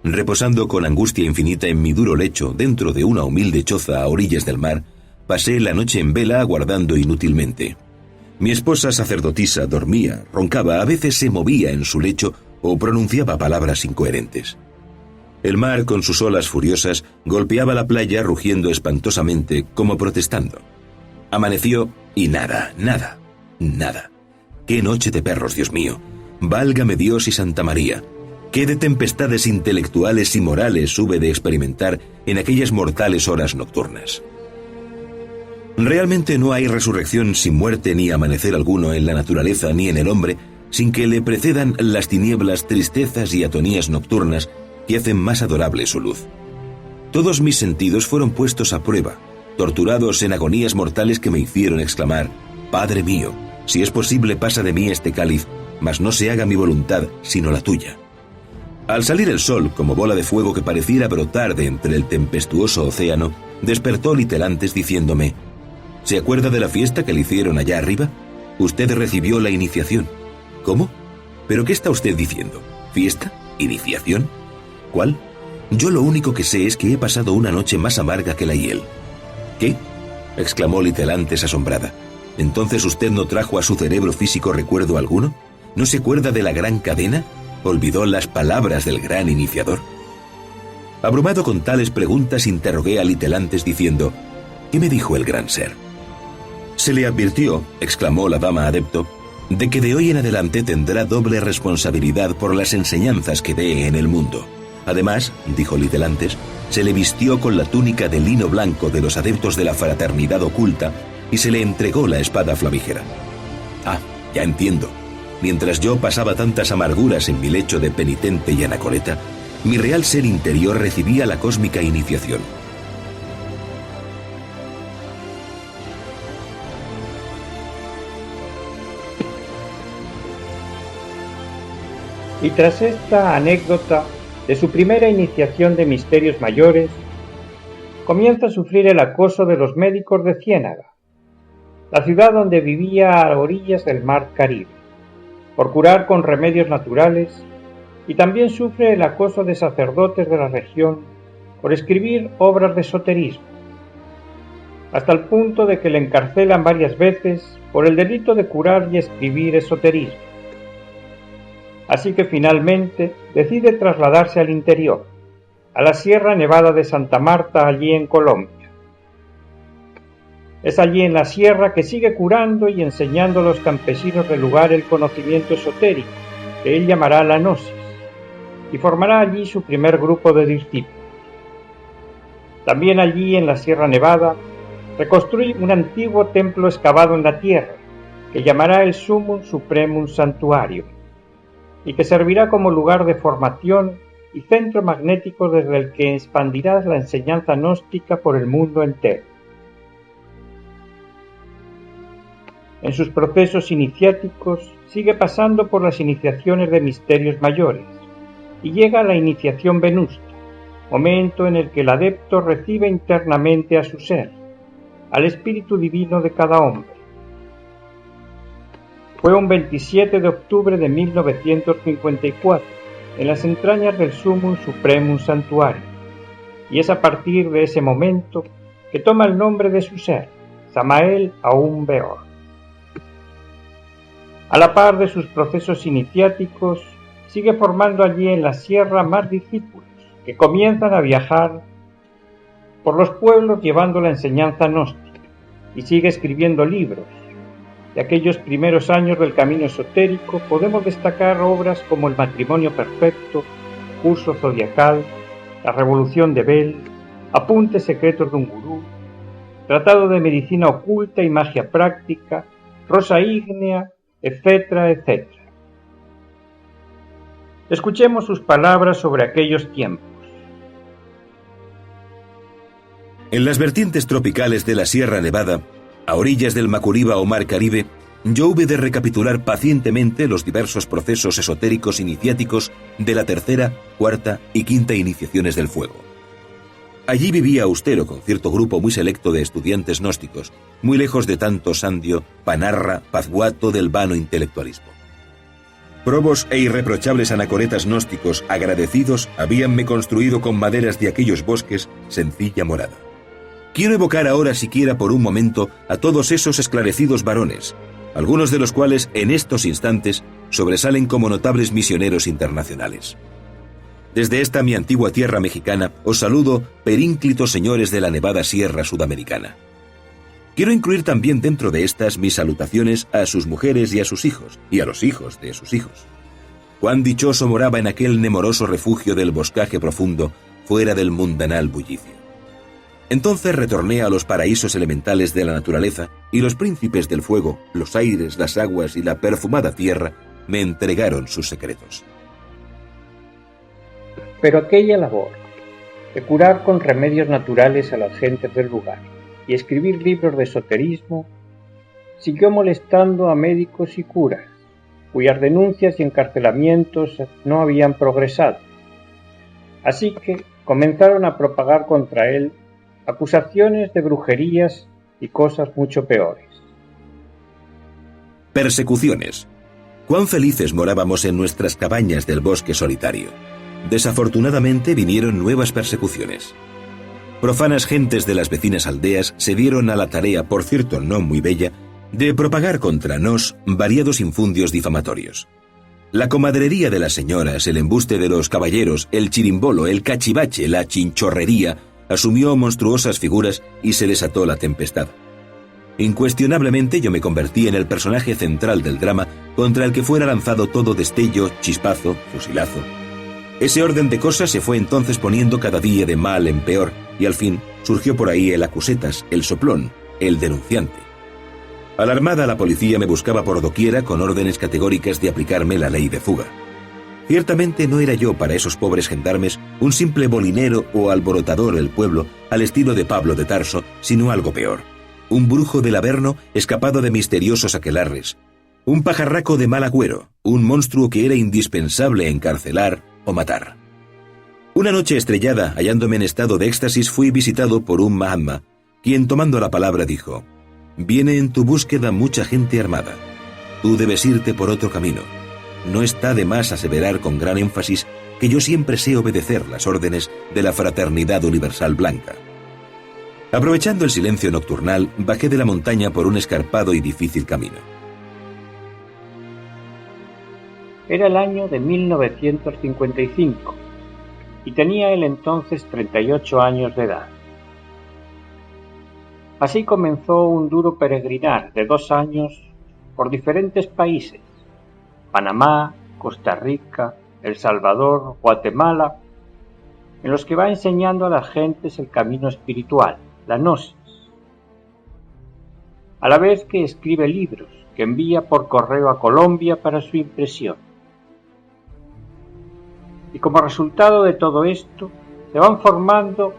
Reposando con angustia infinita en mi duro lecho dentro de una humilde choza a orillas del mar, pasé la noche en vela aguardando inútilmente. Mi esposa sacerdotisa dormía, roncaba, a veces se movía en su lecho o pronunciaba palabras incoherentes. El mar, con sus olas furiosas, golpeaba la playa rugiendo espantosamente, como protestando. Amaneció y nada. ¡Qué noche de perros, Dios mío! ¡Válgame Dios y Santa María! ¡Qué de tempestades intelectuales y morales hube de experimentar en aquellas mortales horas nocturnas! Realmente no hay resurrección sin muerte ni amanecer alguno en la naturaleza ni en el hombre, sin que le precedan las tinieblas, tristezas y atonías nocturnas que hacen más adorable su luz. Todos mis sentidos fueron puestos a prueba, torturados en agonías mortales que me hicieron exclamar: «Padre mío, si es posible pasa de mí este cáliz, mas no se haga mi voluntad, sino la tuya». Al salir el sol, como bola de fuego que pareciera brotar de entre el tempestuoso océano, despertó Litelantes diciéndome: «¿Se acuerda de la fiesta que le hicieron allá arriba? Usted recibió la iniciación». «¿Cómo? ¿Pero qué está usted diciendo? ¿Fiesta? ¿Iniciación? ¿Cuál? Yo lo único que sé es que he pasado una noche más amarga que la hiel». «¿Qué?», exclamó Litelantes asombrada. «¿Entonces usted no trajo a su cerebro físico recuerdo alguno? ¿No se acuerda de la gran cadena? ¿Olvidó las palabras del gran iniciador?». Abrumado con tales preguntas, interrogué a Litelantes diciendo: «¿Qué me dijo el gran ser?». «Se le advirtió», exclamó la dama adepto, «de que de hoy en adelante tendrá doble responsabilidad por las enseñanzas que dé en el mundo. Además», dijo Litelantes, «se le vistió con la túnica de lino blanco de los adeptos de la fraternidad oculta y se le entregó la espada flamígera». «Ah, ya entiendo. Mientras yo pasaba tantas amarguras en mi lecho de penitente y anacoreta, mi real ser interior recibía la cósmica iniciación». Y tras esta anécdota de su primera iniciación de misterios mayores, comienza a sufrir el acoso de los médicos de Ciénaga, la ciudad donde vivía a orillas del mar Caribe, por curar con remedios naturales, y también sufre el acoso de sacerdotes de la región por escribir obras de esoterismo, hasta el punto de que le encarcelan varias veces por el delito de curar y escribir esoterismo. Así que finalmente decide trasladarse al interior, a la Sierra Nevada de Santa Marta, allí en Colombia. Es allí en la sierra que sigue curando y enseñando a los campesinos del lugar el conocimiento esotérico, que él llamará la Gnosis, y formará allí su primer grupo de discípulos. También allí en la Sierra Nevada reconstruye un antiguo templo excavado en la tierra, que llamará el Summum Supremum Sanctuarium, y que servirá como lugar de formación y centro magnético desde el que expandirá la enseñanza gnóstica por el mundo entero. En sus procesos iniciáticos sigue pasando por las iniciaciones de misterios mayores y llega a la iniciación venusta, momento en el que el adepto recibe internamente a su ser, al espíritu divino de cada hombre. Fue un 27 de octubre de 1954, en las entrañas del Summum Supremum Sanctuarium, y es a partir de ese momento que toma el nombre de su ser, Samael Aum Beor. A la par de sus procesos iniciáticos, sigue formando allí en la sierra más discípulos, que comienzan a viajar por los pueblos llevando la enseñanza gnóstica, y sigue escribiendo libros. De aquellos primeros años del camino esotérico podemos destacar obras como El matrimonio perfecto, Curso zodiacal, La revolución de Bell, Apuntes secretos de un gurú, Tratado de medicina oculta y magia práctica, Rosa ígnea, etcétera, etcétera. Escuchemos sus palabras sobre aquellos tiempos. En las vertientes tropicales de la Sierra Nevada, a orillas del Macuriba o Mar Caribe, yo hube de recapitular pacientemente los diversos procesos esotéricos iniciáticos de la tercera, cuarta y quinta iniciaciones del fuego. Allí vivía austero con cierto grupo muy selecto de estudiantes gnósticos, muy lejos de tanto sandio, panarra, pazguato del vano intelectualismo. Probos e irreprochables anacoretas gnósticos agradecidos habíanme construido con maderas de aquellos bosques sencilla morada. Quiero evocar ahora siquiera por un momento a todos esos esclarecidos varones, algunos de los cuales en estos instantes sobresalen como notables misioneros internacionales. Desde esta mi antigua tierra mexicana os saludo, perínclitos señores de la nevada sierra sudamericana. Quiero incluir también dentro de estas mis salutaciones a sus mujeres y a sus hijos, y a los hijos de sus hijos. Cuán dichoso moraba en aquel nemoroso refugio del boscaje profundo, fuera del mundanal bullicio. Entonces retorné a los paraísos elementales de la naturaleza, y los príncipes del fuego, los aires, las aguas y la perfumada tierra me entregaron sus secretos. Pero aquella labor de curar con remedios naturales a las gentes del lugar y escribir libros de esoterismo siguió molestando a médicos y curas, cuyas denuncias y encarcelamientos no habían progresado. Así que comenzaron a propagar contra él acusaciones de brujerías y cosas mucho peores. Persecuciones. Cuán felices morábamos en nuestras cabañas del bosque solitario. Desafortunadamente vinieron nuevas persecuciones. Profanas gentes de las vecinas aldeas se dieron a la tarea, por cierto no muy bella, de propagar contra nos variados infundios difamatorios. La comadrería de las señoras, el embuste de los caballeros, el chirimbolo, el cachivache, la chinchorrería, asumió monstruosas figuras y se desató la tempestad. Incuestionablemente yo me convertí en el personaje central del drama contra el que fuera lanzado todo destello, chispazo, fusilazo. Ese orden de cosas se fue entonces poniendo cada día de mal en peor, y al fin surgió por ahí el acusetas, el soplón, el denunciante. Alarmada, la policía me buscaba por doquiera con órdenes categóricas de aplicarme la ley de fuga. Ciertamente no era yo para esos pobres gendarmes un simple bolinero o alborotador del pueblo al estilo de Pablo de Tarso, sino algo peor. Un brujo del Averno escapado de misteriosos aquelarres. Un pajarraco de mal agüero, un monstruo que era indispensable encarcelar o matar. Una noche estrellada, hallándome en estado de éxtasis, fui visitado por un Mahatma, quien tomando la palabra dijo: «Viene en tu búsqueda mucha gente armada. Tú debes irte por otro camino. No está de más aseverar con gran énfasis que yo siempre sé obedecer las órdenes de la Fraternidad Universal Blanca». Aprovechando el silencio nocturnal, bajé de la montaña por un escarpado y difícil camino. Era el año de 1955 y tenía él entonces 38 años de edad. Así comenzó un duro peregrinar de 2 años por diferentes países: Panamá, Costa Rica, El Salvador, Guatemala, en los que va enseñando a las gentes el camino espiritual, la gnosis, a la vez que escribe libros que envía por correo a Colombia para su impresión. Y como resultado de todo esto, se van formando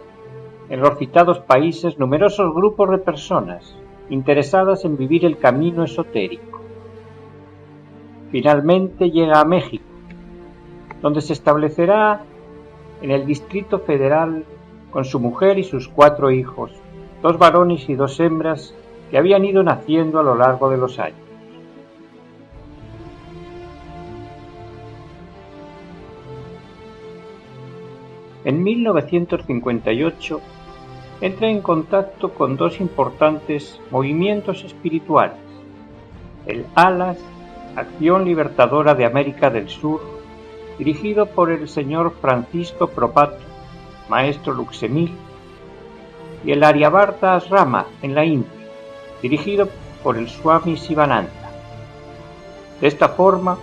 en los citados países numerosos grupos de personas interesadas en vivir el camino esotérico. Finalmente llega a México, donde se establecerá en el Distrito Federal con su mujer y sus 4 hijos, 2 varones y 2 hembras que habían ido naciendo a lo largo de los años. En 1958 entra en contacto con 2 importantes movimientos espirituales: el ALAS, Acción Libertadora de América del Sur, dirigido por el señor Francisco Propato, maestro Luxemil, y el Aryabharta Asrama en la India, dirigido por el Swami Sivananda. De esta forma,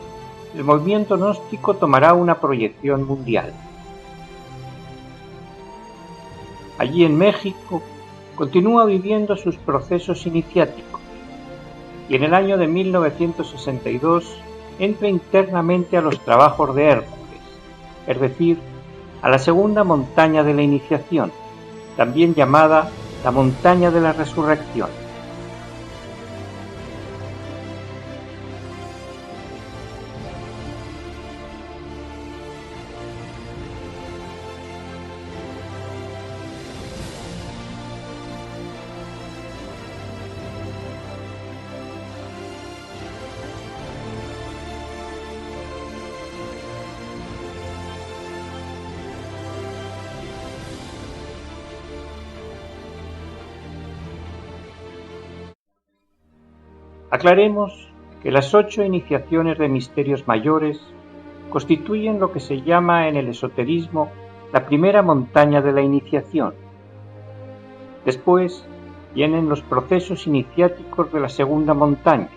el movimiento gnóstico tomará una proyección mundial. Allí en México continúa viviendo sus procesos iniciáticos y en el año de 1962 entra internamente a los trabajos de Hércules, es decir, a la segunda montaña de la iniciación, también llamada la montaña de la resurrección. Aclaremos que las 8 iniciaciones de misterios mayores constituyen lo que se llama en el esoterismo la primera montaña de la iniciación. Después vienen los procesos iniciáticos de la segunda montaña,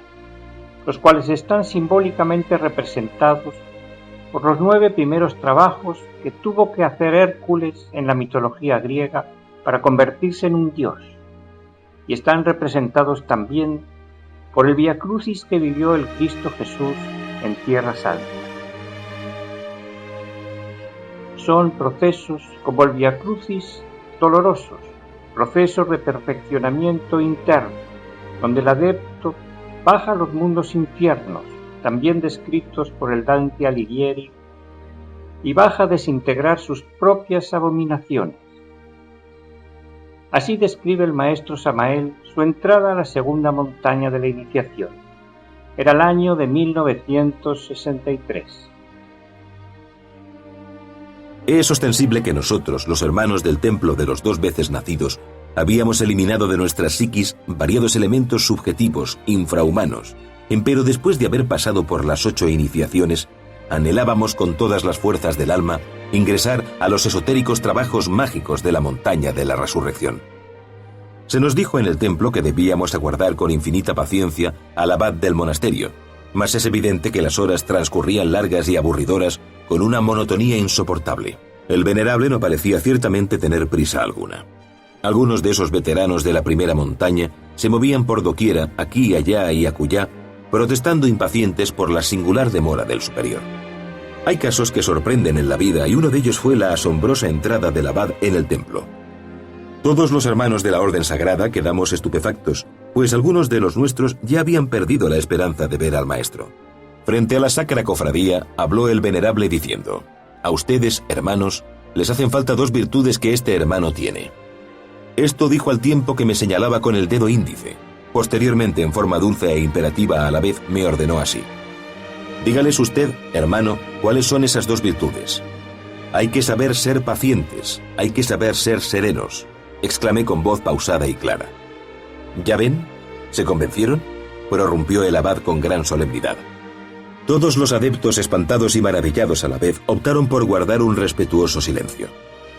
los cuales están simbólicamente representados por los 9 primeros trabajos que tuvo que hacer Hércules en la mitología griega para convertirse en un dios, y están representados también por el Vía Crucis que vivió el Cristo Jesús en Tierra Santa. Son procesos como el Vía Crucis dolorosos, procesos de perfeccionamiento interno, donde el adepto baja a los mundos infiernos, también descritos por el Dante Alighieri, y baja a desintegrar sus propias abominaciones. Así describe el maestro Samael su entrada a la segunda montaña de la iniciación. Era el año de 1963. Es ostensible que nosotros, los hermanos del templo de los 2 veces nacidos, habíamos eliminado de nuestra psiquis variados elementos subjetivos, infrahumanos, empero después de haber pasado por las 8 iniciaciones, anhelábamos con todas las fuerzas del alma ingresar a los esotéricos trabajos mágicos de la montaña de la resurrección. Se nos dijo en el templo que debíamos aguardar con infinita paciencia al abad del monasterio, mas es evidente que las horas transcurrían largas y aburridoras con una monotonía insoportable. El venerable no parecía ciertamente tener prisa alguna. Algunos de esos veteranos de la primera montaña se movían por doquiera, aquí, allá y acullá, protestando impacientes por la singular demora del superior. Hay casos que sorprenden en la vida y uno de ellos fue la asombrosa entrada del abad en el templo. Todos los hermanos de la orden sagrada quedamos estupefactos, pues algunos de los nuestros ya habían perdido la esperanza de ver al maestro. Frente a la sacra cofradía habló el venerable diciendo: «A ustedes, hermanos, les hacen falta 2 virtudes que este hermano tiene». Esto dijo al tiempo que me señalaba con el dedo índice. Posteriormente, en forma dulce e imperativa a la vez, me ordenó así: «Dígales usted, hermano, cuáles son esas 2 virtudes». «Hay que saber ser pacientes, hay que saber ser serenos», exclamé con voz pausada y clara. «¿Ya ven? ¿Se convencieron?», prorrumpió el abad con gran solemnidad. Todos los adeptos, espantados y maravillados a la vez, optaron por guardar un respetuoso silencio.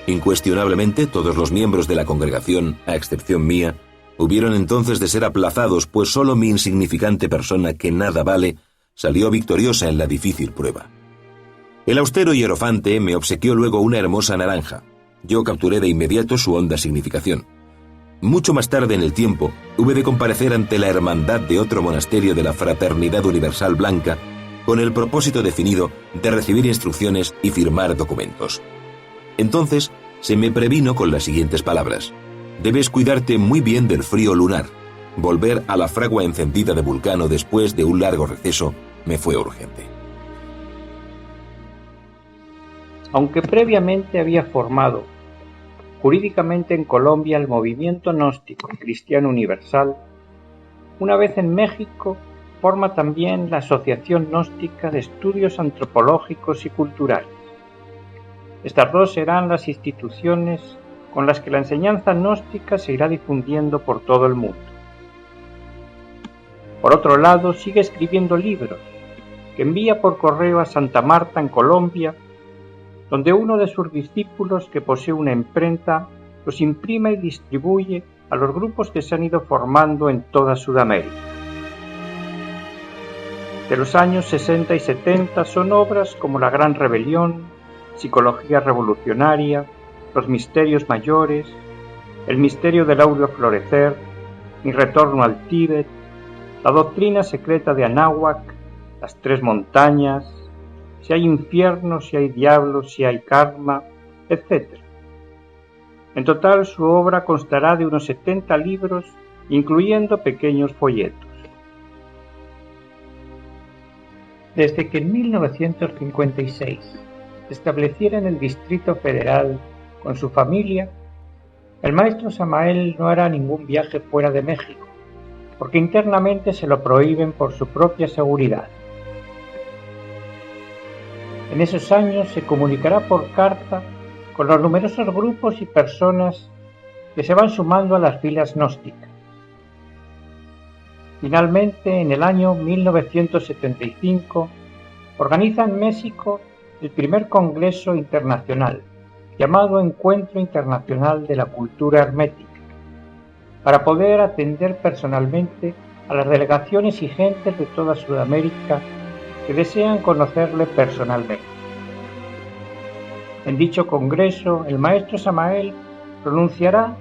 Incuestionablemente, todos los miembros de la congregación, a excepción mía, hubieron entonces de ser aplazados, pues solo mi insignificante persona, que nada vale, salió victoriosa en la difícil prueba. El austero hierofante me obsequió luego una hermosa naranja. Yo capturé de inmediato su honda significación. Mucho más tarde en el tiempo, hube de comparecer ante la hermandad de otro monasterio de la Fraternidad Universal Blanca, con el propósito definido de recibir instrucciones y firmar documentos. Entonces, se me previno con las siguientes palabras: «Debes cuidarte muy bien del frío lunar. Volver a la fragua encendida de Vulcano después de un largo receso me fue urgente». Aunque previamente había formado jurídicamente en Colombia el movimiento gnóstico cristiano universal, una vez en México forma también la Asociación Gnóstica de Estudios Antropológicos y Culturales. Estas 2 serán las instituciones con las que la enseñanza gnóstica se irá difundiendo por todo el mundo. Por otro lado, sigue escribiendo libros que envía por correo a Santa Marta, en Colombia, donde uno de sus discípulos, que posee una imprenta, los imprime y distribuye a los grupos que se han ido formando en toda Sudamérica. De los años 60 y 70 son obras como La Gran Rebelión, Psicología Revolucionaria, Los Misterios Mayores, El Misterio del Áureo Florecer, Mi Retorno al Tíbet, La Doctrina Secreta de Anáhuac, Las 3 Montañas, Si hay infierno, si hay diablo, si hay karma, etc. En total, su obra constará de unos 70 libros, incluyendo pequeños folletos. Desde que en 1956 se estableciera en el Distrito Federal con su familia, el maestro Samael no hará ningún viaje fuera de México, porque internamente se lo prohíben por su propia seguridad. En esos años se comunicará por carta con los numerosos grupos y personas que se van sumando a las filas gnósticas. Finalmente, en el año 1975, organiza en México el primer congreso internacional, llamado Encuentro Internacional de la Cultura Hermética, para poder atender personalmente a las delegaciones y gentes de toda Sudamérica que desean conocerle personalmente. En dicho congreso, el maestro Samael pronunciará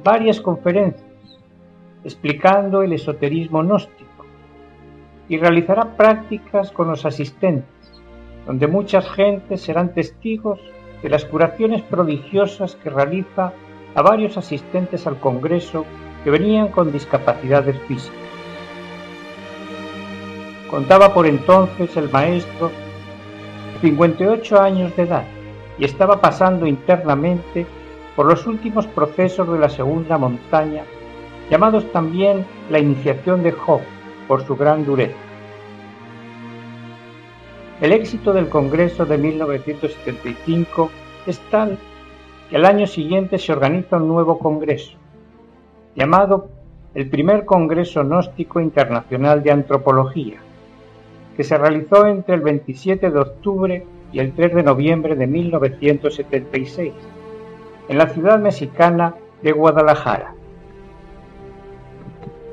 varias conferencias explicando el esoterismo gnóstico y realizará prácticas con los asistentes, donde muchas gentes serán testigos de las curaciones prodigiosas que realiza a varios asistentes al congreso que venían con discapacidades físicas. Contaba por entonces el maestro 58 años de edad y estaba pasando internamente por los últimos procesos de la segunda montaña, llamados también la iniciación de Job por su gran dureza. El éxito del Congreso de 1975 es tal que al año siguiente se organiza un nuevo congreso, llamado el Primer Congreso Gnóstico Internacional de Antropología, que se realizó entre el 27 de octubre y el 3 de noviembre de 1976, en la ciudad mexicana de Guadalajara.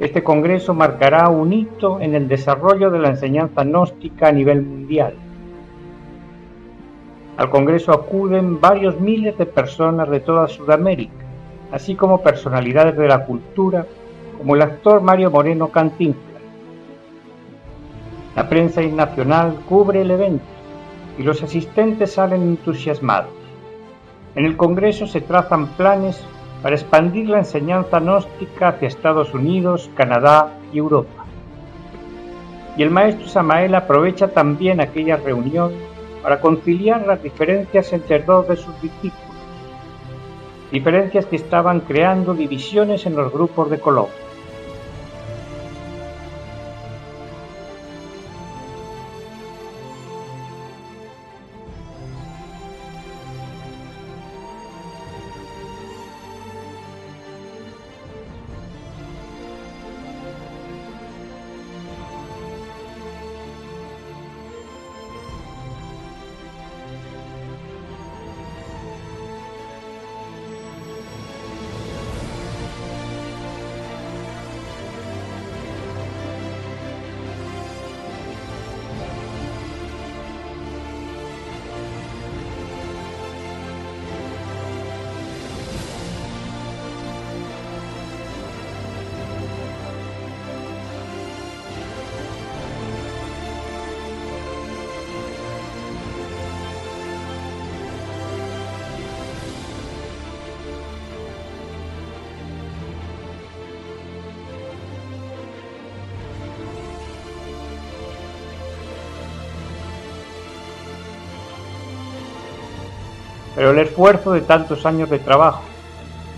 Este congreso marcará un hito en el desarrollo de la enseñanza gnóstica a nivel mundial. Al congreso acuden varios miles de personas de toda Sudamérica, así como personalidades de la cultura, como el actor Mario Moreno Cantinflas. La prensa internacional cubre el evento y los asistentes salen entusiasmados. En el congreso se trazan planes para expandir la enseñanza gnóstica hacia Estados Unidos, Canadá y Europa. Y el maestro Samael aprovecha también aquella reunión para conciliar las diferencias entre dos de sus discípulos, diferencias que estaban creando divisiones en los grupos de Colombia. Pero el esfuerzo de tantos años de trabajo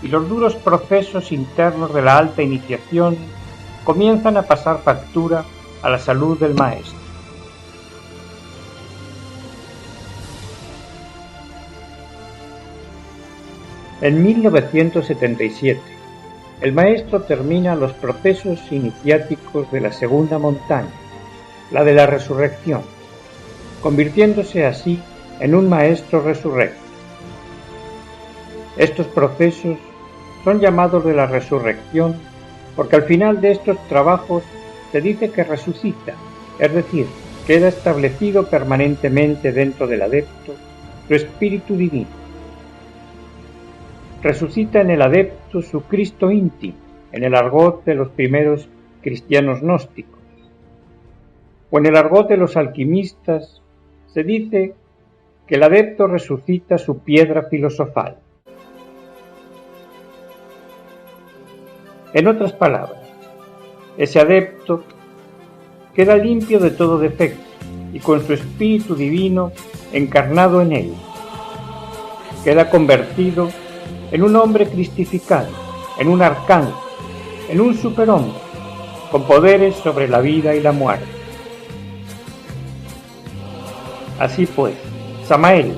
y los duros procesos internos de la alta iniciación comienzan a pasar factura a la salud del maestro. En 1977, el maestro termina los procesos iniciáticos de la segunda montaña, la de la resurrección, convirtiéndose así en un maestro resurrecto. Estos procesos son llamados de la resurrección porque al final de estos trabajos se dice que resucita, es decir, queda establecido permanentemente dentro del adepto su espíritu divino. Resucita en el adepto su Cristo íntimo, en el argot de los primeros cristianos gnósticos. O en el argot de los alquimistas se dice que el adepto resucita su piedra filosofal. En otras palabras, ese adepto queda limpio de todo defecto y con su espíritu divino encarnado en él. Queda convertido en un hombre cristificado, en un arcángel, en un superhombre, con poderes sobre la vida y la muerte. Así pues, Samael,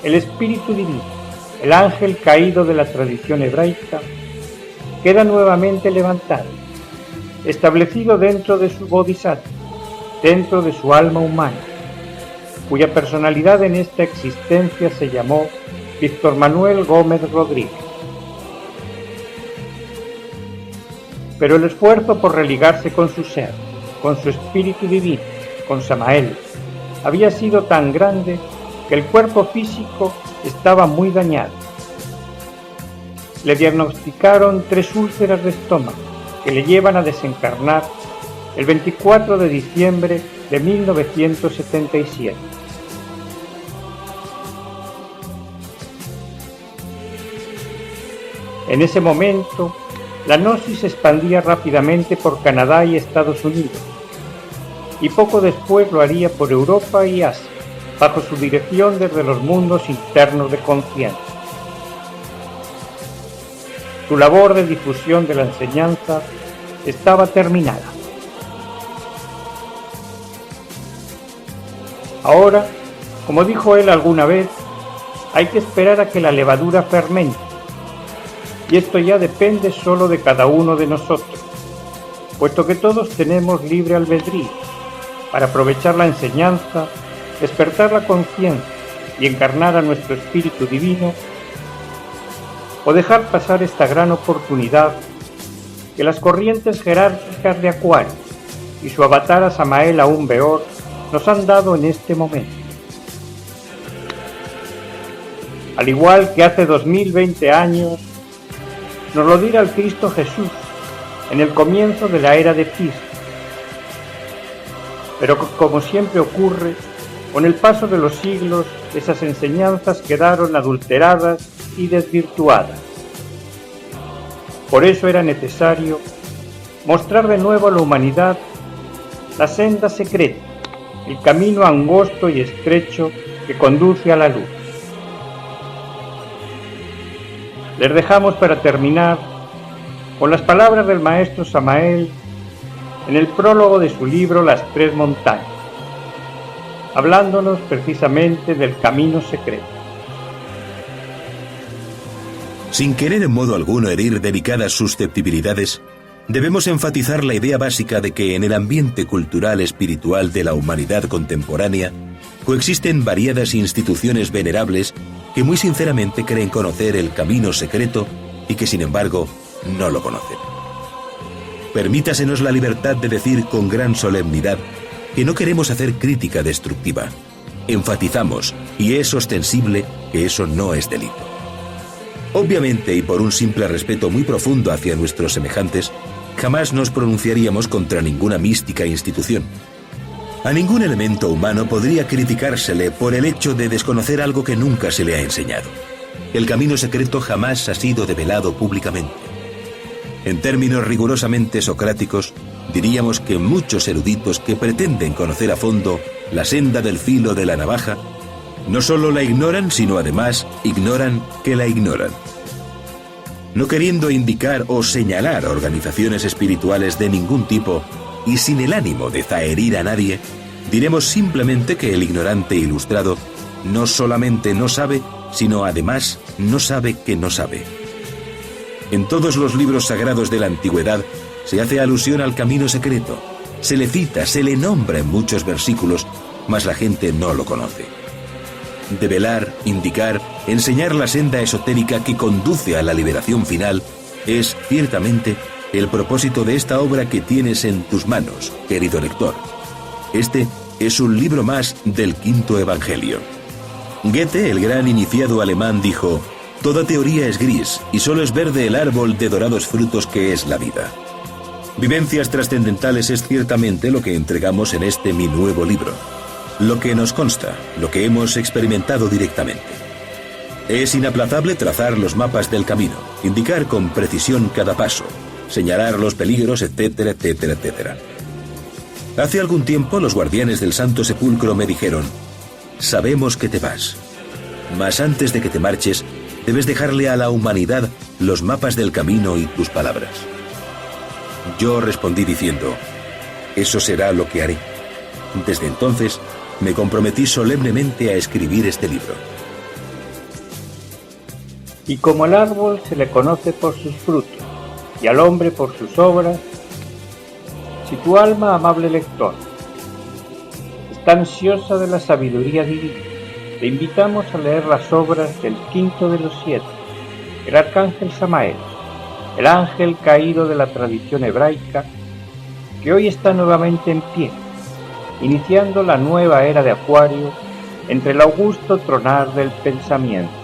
el espíritu divino, el ángel caído de la tradición hebraica, queda nuevamente levantado, establecido dentro de su bodhisattva, dentro de su alma humana, cuya personalidad en esta existencia se llamó Víctor Manuel Gómez Rodríguez. Pero el esfuerzo por religarse con su ser, con su espíritu divino, con Samael, había sido tan grande que el cuerpo físico estaba muy dañado. Le diagnosticaron 3 úlceras de estómago que le llevan a desencarnar el 24 de diciembre de 1977. En ese momento, la gnosis se expandía rápidamente por Canadá y Estados Unidos, y poco después lo haría por Europa y Asia, bajo su dirección desde los mundos internos de conciencia. Su labor de difusión de la enseñanza estaba terminada. Ahora, como dijo él alguna vez, hay que esperar a que la levadura fermente, y esto ya depende solo de cada uno de nosotros, puesto que todos tenemos libre albedrío para aprovechar la enseñanza, despertar la conciencia y encarnar a nuestro espíritu divino, o dejar pasar esta gran oportunidad que las corrientes jerárquicas de Acuario y su avatar Samael aún Beor nos han dado en este momento. Al igual que hace 2020 años, nos lo dirá el Cristo Jesús en el comienzo de la era de Cristo. Pero como siempre ocurre, con el paso de los siglos, esas enseñanzas quedaron adulteradas y desvirtuadas. Por eso era necesario mostrar de nuevo a la humanidad la senda secreta, el camino angosto y estrecho que conduce a la luz. Les dejamos para terminar con las palabras del maestro Samael en el prólogo de su libro Las 3 montañas, hablándonos precisamente del camino secreto. Sin querer en modo alguno herir delicadas susceptibilidades, debemos enfatizar la idea básica de que en el ambiente cultural espiritual de la humanidad contemporánea coexisten variadas instituciones venerables que muy sinceramente creen conocer el camino secreto y que sin embargo no lo conocen. Permítasenos la libertad de decir con gran solemnidad que no queremos hacer crítica destructiva. Enfatizamos, y es ostensible, que eso no es delito. Obviamente, y por un simple respeto muy profundo hacia nuestros semejantes, jamás nos pronunciaríamos contra ninguna mística institución. A ningún elemento humano podría criticársele por el hecho de desconocer algo que nunca se le ha enseñado. El camino secreto jamás ha sido develado públicamente. En términos rigurosamente socráticos, diríamos que muchos eruditos que pretenden conocer a fondo la senda del filo de la navaja, no solo la ignoran, sino además ignoran que la ignoran. No queriendo indicar o señalar organizaciones espirituales de ningún tipo y sin el ánimo de zaherir a nadie, diremos simplemente que el ignorante ilustrado no solamente no sabe, sino además no sabe que no sabe. En todos los libros sagrados de la antigüedad se hace alusión al camino secreto, se le cita, se le nombra en muchos versículos, mas la gente no lo conoce. Develar, indicar, enseñar la senda esotérica que conduce a la liberación final es, ciertamente, el propósito de esta obra que tienes en tus manos, querido lector. Este es un libro más del Quinto Evangelio. Goethe, el gran iniciado alemán, dijo: «Toda teoría es gris y solo es verde el árbol de dorados frutos que es la vida». Vivencias trascendentales es ciertamente lo que entregamos en este mi nuevo libro. Lo que nos consta, lo que hemos experimentado directamente. Es inaplazable trazar los mapas del camino, indicar con precisión cada paso, señalar los peligros, etcétera, etcétera, etcétera. Hace algún tiempo los guardianes del Santo Sepulcro me dijeron: «Sabemos que te vas, mas antes de que te marches, debes dejarle a la humanidad los mapas del camino y tus palabras». Yo respondí diciendo: «Eso será lo que haré». Desde entonces, me comprometí solemnemente a escribir este libro. Y como al árbol se le conoce por sus frutos, y al hombre por sus obras, si tu alma, amable lector, está está ansiosa de la sabiduría divina. Te invitamos a leer las obras del quinto de los 7, el arcángel Samael, el ángel caído de la tradición hebraica, que hoy está nuevamente en pie, iniciando la nueva era de Acuario entre el augusto tronar del pensamiento.